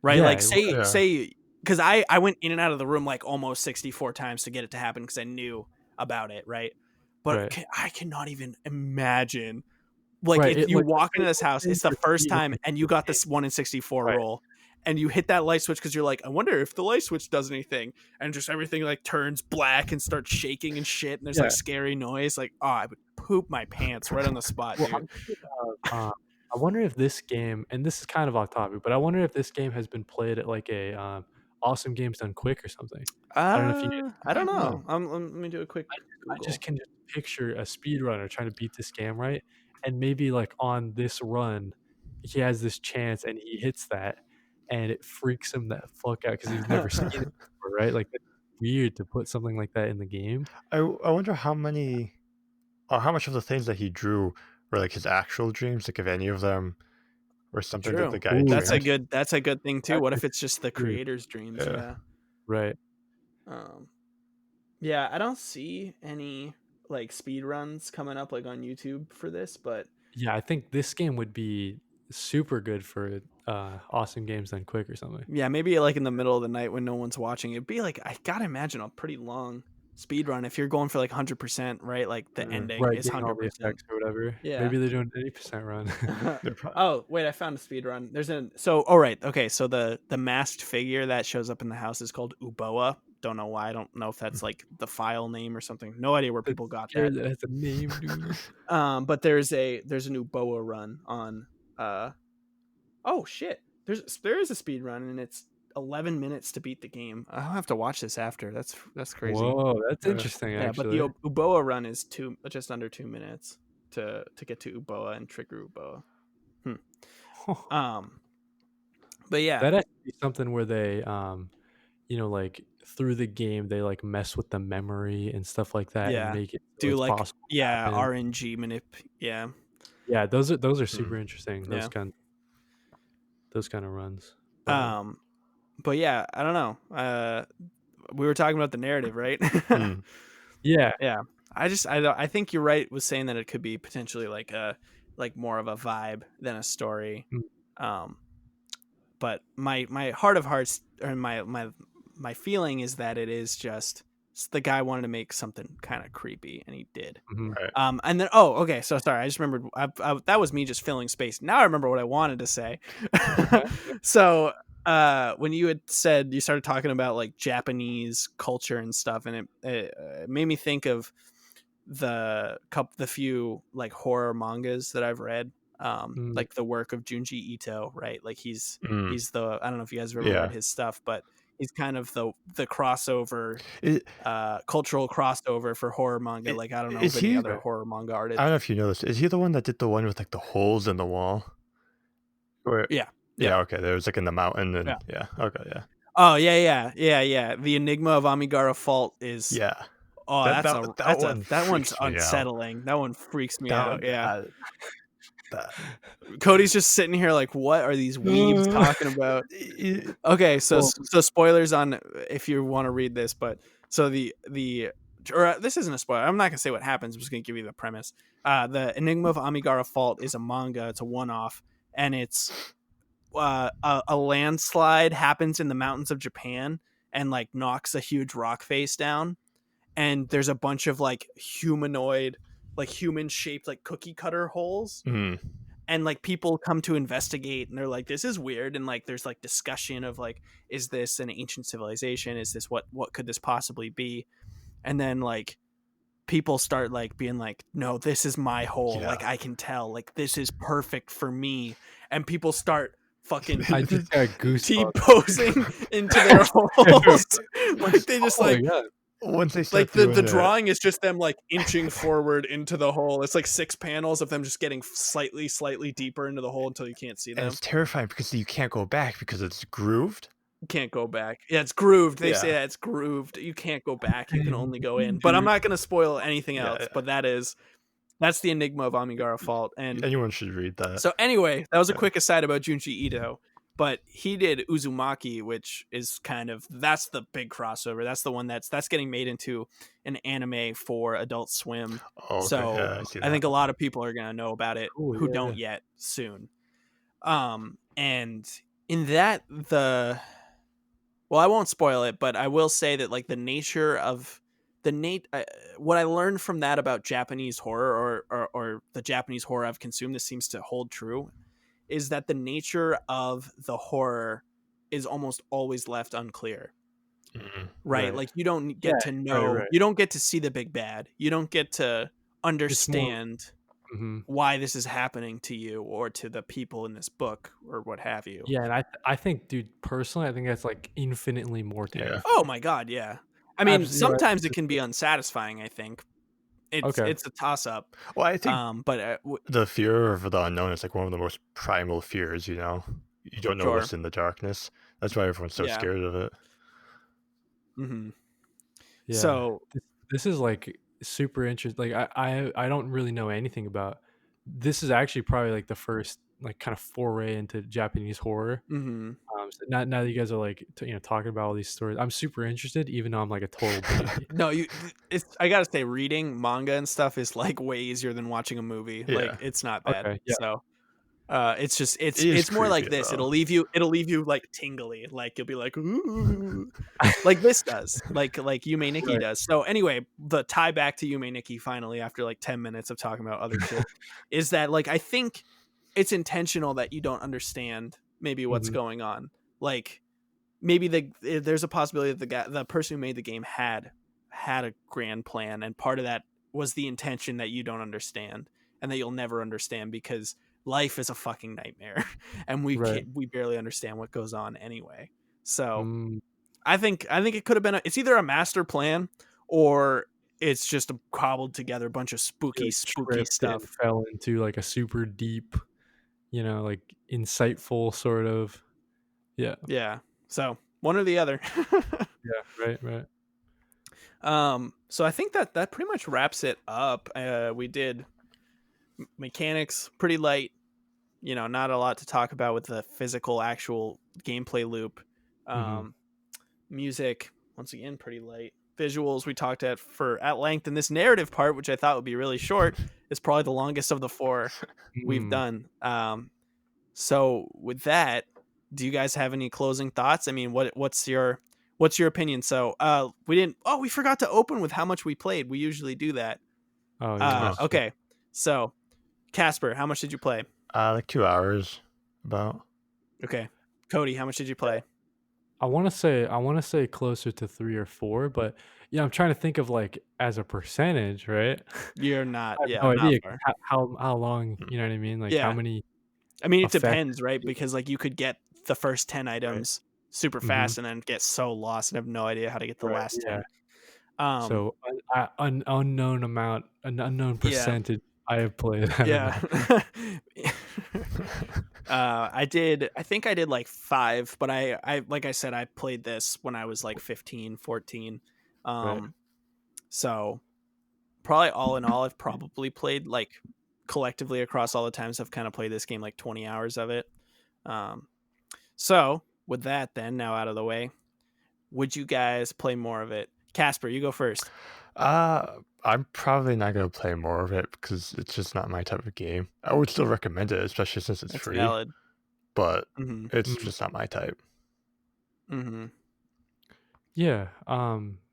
right? Yeah, Like say Yeah. say because I went in and out of the room like almost 64 times to get it to happen because I knew about it, right? But Right. I cannot even imagine, like, Right. if It you like walk into let's this house, say it's the your first speed time, run and is you got insane. this 1 in 64 Right. roll, and you hit that light switch because you're like, I wonder if the light switch does anything, and just everything like turns black and starts shaking and shit, and there's like Yeah. scary noise. Like, oh, I would poop my pants right on the spot, Well, dude. I'm thinking of, I wonder if this game, and this is kind of off topic, but I wonder if this game has been played at like a Awesome Games Done Quick or something. I don't know if you guys I don't Oh. know. Let me do a quick I just Google. can just picture a speedrunner trying to beat this game, right? And maybe like on this run, he has this chance and he hits that, and it freaks him the fuck out because he's never seen it before, right? Like it's weird to put something like that in the game. I wonder how many, or how much of the things that he drew were like his actual dreams, like if any of them or something that the True. guy Ooh, That's dreamed. a good thing too. that What is if it's just the true. creator's dreams? Yeah. Yeah. Right. Um, yeah, I don't see any like speed runs coming up like on YouTube for this, but Yeah, I think this game would be super good for Awesome Games Done Quick or something. yeah, maybe like in the middle of the night when no one's watching, it'd be like, I gotta imagine a pretty long speed run if you're going for like 100%, right? Like the ending Right, is getting all the 100%. effects or whatever. Yeah. Maybe they're doing an 80% run. They're pro- Oh, wait, I found a speed run. All right, okay, so the masked figure that shows up in the house is called Uboa. Don't know why. I don't know if that's like the file name or something. No idea where people got that. That's a name, dude. But there's an Uboa run on oh shit. There is a speed run and it's 11 minutes to beat the game. I'll have to watch this after. That's crazy. Whoa, that's Yeah. interesting. Yeah, but Actually, the Uboa run is just under 2 minutes to get to Uboa and trigger Uboa. But yeah, that has to be something where they, like through the game they like mess with the memory and stuff like that yeah, and make it so do it's like possible to happen. RNG yeah. Yeah, those are super interesting. Yeah. Those kind of runs. But yeah, I don't know. We were talking about the narrative, right? Yeah. Yeah. I think you're right with saying that it could be potentially like more of a vibe than a story. But my heart of hearts, or my feeling is that it is just the guy wanted to make something kind of creepy, and he did. Right. And then okay, so sorry, I just remembered. That was me just filling space. Now I remember what I wanted to say. So when you had said, you started talking about like Japanese culture and stuff, and it made me think of the few like horror mangas that I've read, like the work of Junji Ito, right? Like he's the, I don't know if you guys have ever read his stuff, but he's kind of the crossover, cultural crossover for horror manga. Like I don't know of any other horror manga artist. I don't know if you know this. Is he the one that did the one with like the holes in the wall? Yeah. Yeah. Okay. There was like in the mountain and yeah. Okay. Yeah. Oh yeah. The Enigma of Amigara Fault is Oh, that one's unsettling. That one freaks me out. Yeah. Cody's just sitting here like, what are these weebs talking about? Okay, so spoilers on if you want to read this, but so this isn't a spoiler. I'm not gonna say what happens. I'm just gonna give you the premise. The Enigma of Amigara Fault is a manga. It's a one-off, and it's a landslide happens in the mountains of Japan and like knocks a huge rock face down. And there's a bunch of like humanoid, like human shaped like cookie cutter holes. And like people come to investigate and they're like, this is weird. And like there's like discussion of like, is this an ancient civilization? Is this what could this possibly be? And then like people start like being like, no, this is my hole. Like I can tell, like this is perfect for me. And people start fucking I just got goosebumps. T-posing into their holes. Like they just once they like the drawing is just them like inching forward into the hole. It's like 6 panels of them just getting slightly deeper into the hole until you can't see them. And it's terrifying because you can't go back because it's grooved. You can't go back. Yeah, it's grooved. They say that it's grooved. You can't go back. You can only go in. But I'm not going to spoil anything else. But that's the Enigma of Amigara Fault. And anyone should read that. So anyway, that was a quick aside about Junji Ito. But he did Uzumaki, which is that's the big crossover. That's the one that's getting made into an anime for Adult Swim. Oh, okay. So I think a lot of people are going to know about it who don't yet soon. And in that, Well, I won't spoil it, but I will say that like the nature of what I learned from that about Japanese horror or the Japanese horror I've consumed, this seems to hold true, is that the nature of the horror is almost always left unclear. Mhm. Right? Right. Like you don't Yeah. get to know, Right. you don't get to see the big bad. You don't get to It's more. understand Mhm. why this is happening to you or to the people in this book or what have you. Yeah, and I think, dude, personally, I think that's like infinitely more Yeah. Oh terrifying. my god, yeah. I mean, You're right. sometimes It's it just can be unsatisfying, I think. okay. It's a toss up. Well, I think But the fear of the unknown is like one of the most primal fears. You know, you don't know sure. what's in the darkness. That's why everyone's so Yeah. scared of it. Mhm. Yeah. So, This is like super interesting. Like I don't really know anything about. This is actually probably like the first like kind of foray into Japanese horror. mhm. So now that you guys are like talking about all these stories, I'm super interested, even though I'm like a total baby. No, it's I got to say reading manga and stuff is like way easier than watching a movie. Like Yeah, it's not bad. Okay, yeah, So, it's just it is it's more creepy like this. though. It'll leave you like tingly. Like you'll be like, ooh, like this does. Like Yume Nikki right. does. So anyway, the tie back to Yume Nikki finally after like 10 minutes of talking about other shit is that like I think it's intentional that you don't understand maybe what's Hmm. going on. Like maybe there's a possibility that the person who made the game had a grand plan, and part of that was the intention that you don't understand and that you'll never understand because life is a fucking nightmare and Right. we barely understand what goes on anyway. So Mm, I think it could have been it's either a master plan or it's just a cobbled together bunch of he spooky like tripped and stuff. fell into like a super deep, like insightful sort of. Yeah. Yeah, so one or the other. Yeah. Right. Right. So I think that pretty much wraps it up. We did mechanics pretty light, not a lot to talk about with the physical actual gameplay loop. Hmm. Um, music once again pretty light. Visuals we talked at length, and this narrative part, which I thought would be really short, is probably the longest of the four we've Mm. done. So with that, do you guys have any closing thoughts? I mean, what's your opinion? So we forgot to open with how much we played. We usually do that. Oh yeah. Oh, Okay. So Casper, how much did you play? like 2 hours, about. Okay. Kody, how much did you play? I want to say closer to 3 or 4, but I'm trying to think of like as a percentage, right? You're not, I have yeah, no not idea far. how long, you know what I mean? Like how Yeah. many I mean, it effects. depends, right? Because like you could get the first 10 Right. items super Mm-hmm. fast and then get so lost and have no idea how to get the Right. last Yeah. 10. Um, So an unknown amount, an unknown yeah. percentage I have played. I don't Yeah. know. I think I did like 5, but I like I said, I played this when I was like 15, 14. Right. So probably all in all, I've probably played like collectively across all the times I've kind of played this game, like 20 hours of it. Um, so with that then now out of the way, would you guys play more of it? Casper, you go first. I'm probably not gonna play more of it because it's just not my type of game. I would still recommend it, especially since it's That's free, valid. but Mm-hmm. it's Mm, just not my type. Mm-hmm. yeah.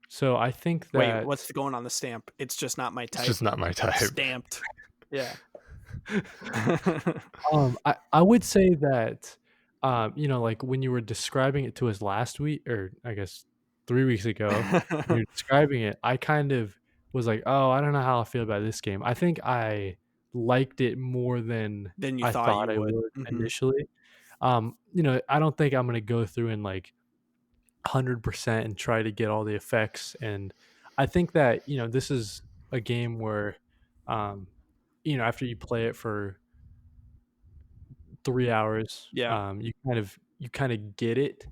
So I think Wait, that what's going on the stamp? It's just not my It's type. just not my type. Stamped. Yeah. I would say that like when you were describing it to us last week, or I guess 3 weeks ago, when you're describing it, I kind of was like, oh, I don't know how I feel about this game. I think I liked it more than Than you I thought thought you I would. would Mm-hmm. initially. I don't think I'm gonna go through and like 100% and try to get all the effects. And I think that this is a game where um after you play it for 3 hours, Yeah. you kind of get it.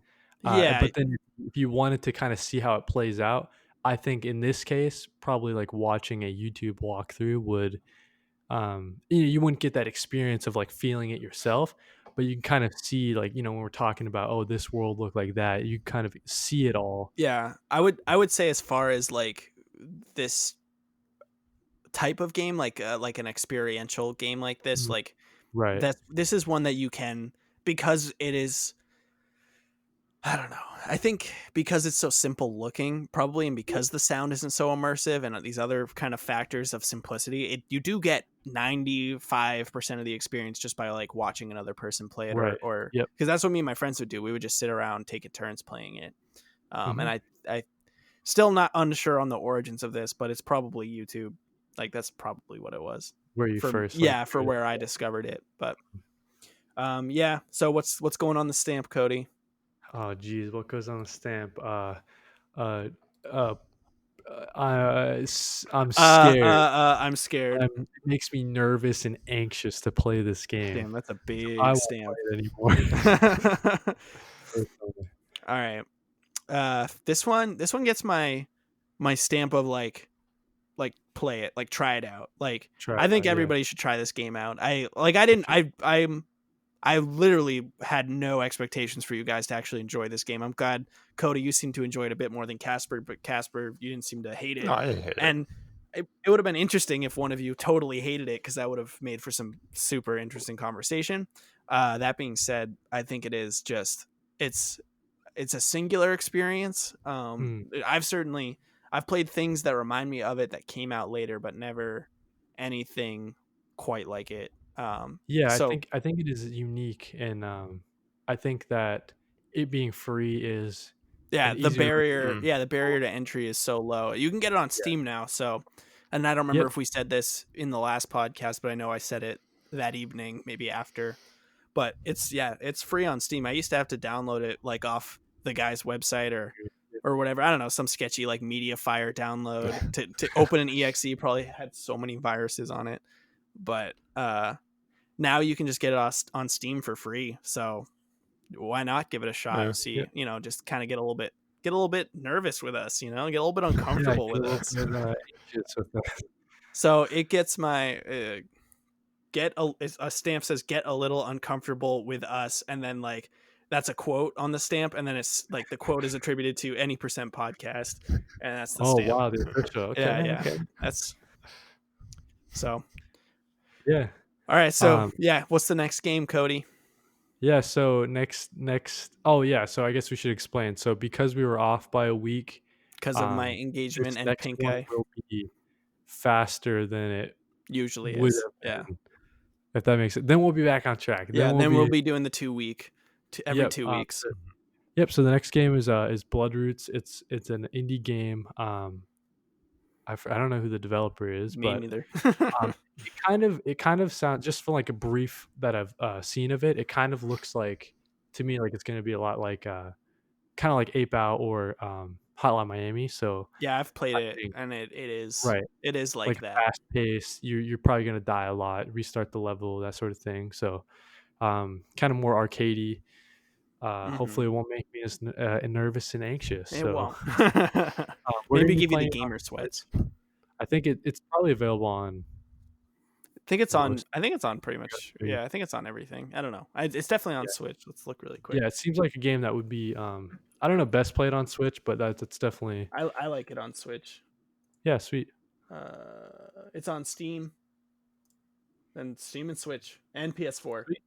Yeah. But then if you wanted to kind of see how it plays out, I think in this case, probably like watching a YouTube walkthrough would, you wouldn't get that experience of like feeling it yourself, but you can kind of see like, when we're talking about, oh, this world looked like that, you kind of see it all. Yeah. I would say as far as like this type of game, like an experiential game like this, Mhm. like Right. this is one that you can, because it is, I don't know. I think because it's so simple looking, probably, and because the sound isn't so immersive and these other kind of factors of simplicity, you do get 95% of the experience just by like watching another person play it, Right. or Yep. because that's what me and my friends would do. We would just sit around, take it turns playing it. And Mhm. I still not unsure on the origins of this, but it's probably YouTube. Like that's probably what it was Where you for first like for where I discovered it. But yeah. So what's going on the stamp, Cody? Oh geez, what goes on the stamp? Uh, uh, I'm scared. I'm scared. It makes me nervous and anxious to play this game. Damn, that's a I big won't stamp. play it anymore. All right. This one gets my stamp of like play it, like try it out. Like Try I it think out, yeah. everybody should try this game out. I literally had no expectations for you guys to actually enjoy this game. I'm glad, Cody, you seem to enjoy it a bit more than Casper, but Casper, you didn't seem to hate it. No, I didn't hate it. And it would have been interesting if one of you totally hated it, because that would have made for some super interesting conversation. That being said, I think it is just it's a singular experience. I've played things that remind me of it that came out later, but never anything quite like it. Yeah, So I think it is unique, and I think that it being free is yeah, an easier way. the barrier to entry is so low. You can get it on Yeah. Steam now. So, and I don't remember Yep. if we said this in the last podcast, but I know I said it that evening, maybe after. But it's free on Steam. I used to have to download it like off the guy's website or whatever. I don't know, some sketchy like MediaFire download to open an exe. Probably had so many viruses on it. But now you can just get it on Steam for free. So why not give it a shot? Yeah. See, just kind of get a little bit nervous with us, get a little bit uncomfortable with us. Anxious with that. So it gets my a stamp says get a little uncomfortable with us, and then like that's a quote on the stamp, and then it's like the quote is attributed to any percent podcast, and that's the stamp. Wow, the official. Okay, Yeah. okay. That's so. Yeah. All right, so what's the next game, Cody? Yeah, so next oh yeah, so I guess we should explain. So because we were off by a week Because of my engagement this and next pink one eye will be faster than it usually would is. have Yeah. been, if that makes it. Then we'll be back on track. Then we'll be doing the 2 week every 2 weeks. Yep, so the next game is Bloodroots. It's an indie game. I don't know who the developer is, Me but neither. it kind of sounds, just from like a brief that I've seen of it, it kind of looks like to me like it's going to be a lot like kind of like Ape Out or Hotline Miami. So yeah, I've played I it, think- and it is right, it is like that. fast paced. You're probably going to die a lot, restart the level, that sort of thing. So kind of more arcadey. Hopefully it won't make me as nervous and anxious. It So won't. we're Maybe gonna be give you the playing gamer sweats. I think it's probably available on. I think it's on most- pretty much. PS3. Yeah, I think it's on everything. I don't know. It's definitely on Switch. Let's look really quick. Yeah, it seems like a game that would be I don't know, best played on Switch, but that's definitely I like it on Switch. yeah, sweet. It's on Steam, and Steam and Switch and PS4. Sweet.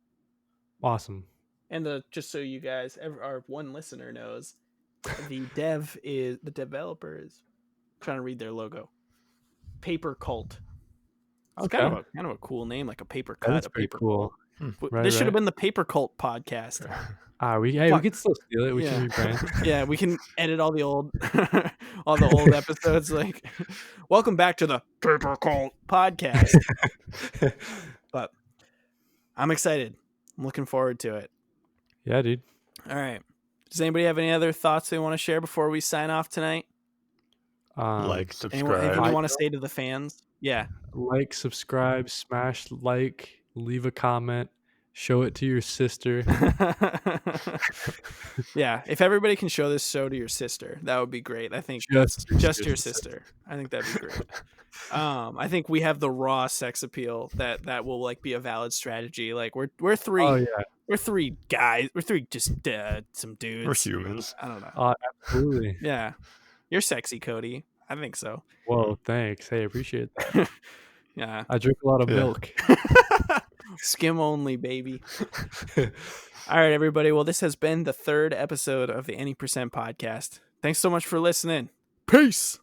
Awesome. And just so you guys, our one listener knows, the developer is I'm trying to read their logo. Paper Cult. It's Okay. kind of a cool name, like a paper cut. That's a pretty paper cool. cult. Right, This should have right. been the Paper Cult podcast. We can still steal it. We can rebrand. Yeah, we can edit all the old episodes. Like, welcome back to the Paper Cult podcast. But I'm excited. I'm looking forward to it. Yeah, dude. All right. Does anybody have any other thoughts they want to share before we sign off tonight? Like, Anything subscribe. you want to say to the fans? Yeah. Like, subscribe, smash like, leave a comment, show it to your sister. Yeah, if everybody can show this show to your sister, that would be great. I think Just your sister. I think that'd be great. I think we have the raw sex appeal that will like be a valid strategy. Like we're three. Oh yeah. We're three guys. We're three just some dudes. We're humans. I don't know. Absolutely. Yeah, you're sexy, Cody. I think so. Whoa, thanks. Hey, appreciate that. Yeah. I drink a lot of milk. Skim only, baby. All right, everybody. Well, this has been the 3rd episode of the Any% podcast. Thanks so much for listening. Peace.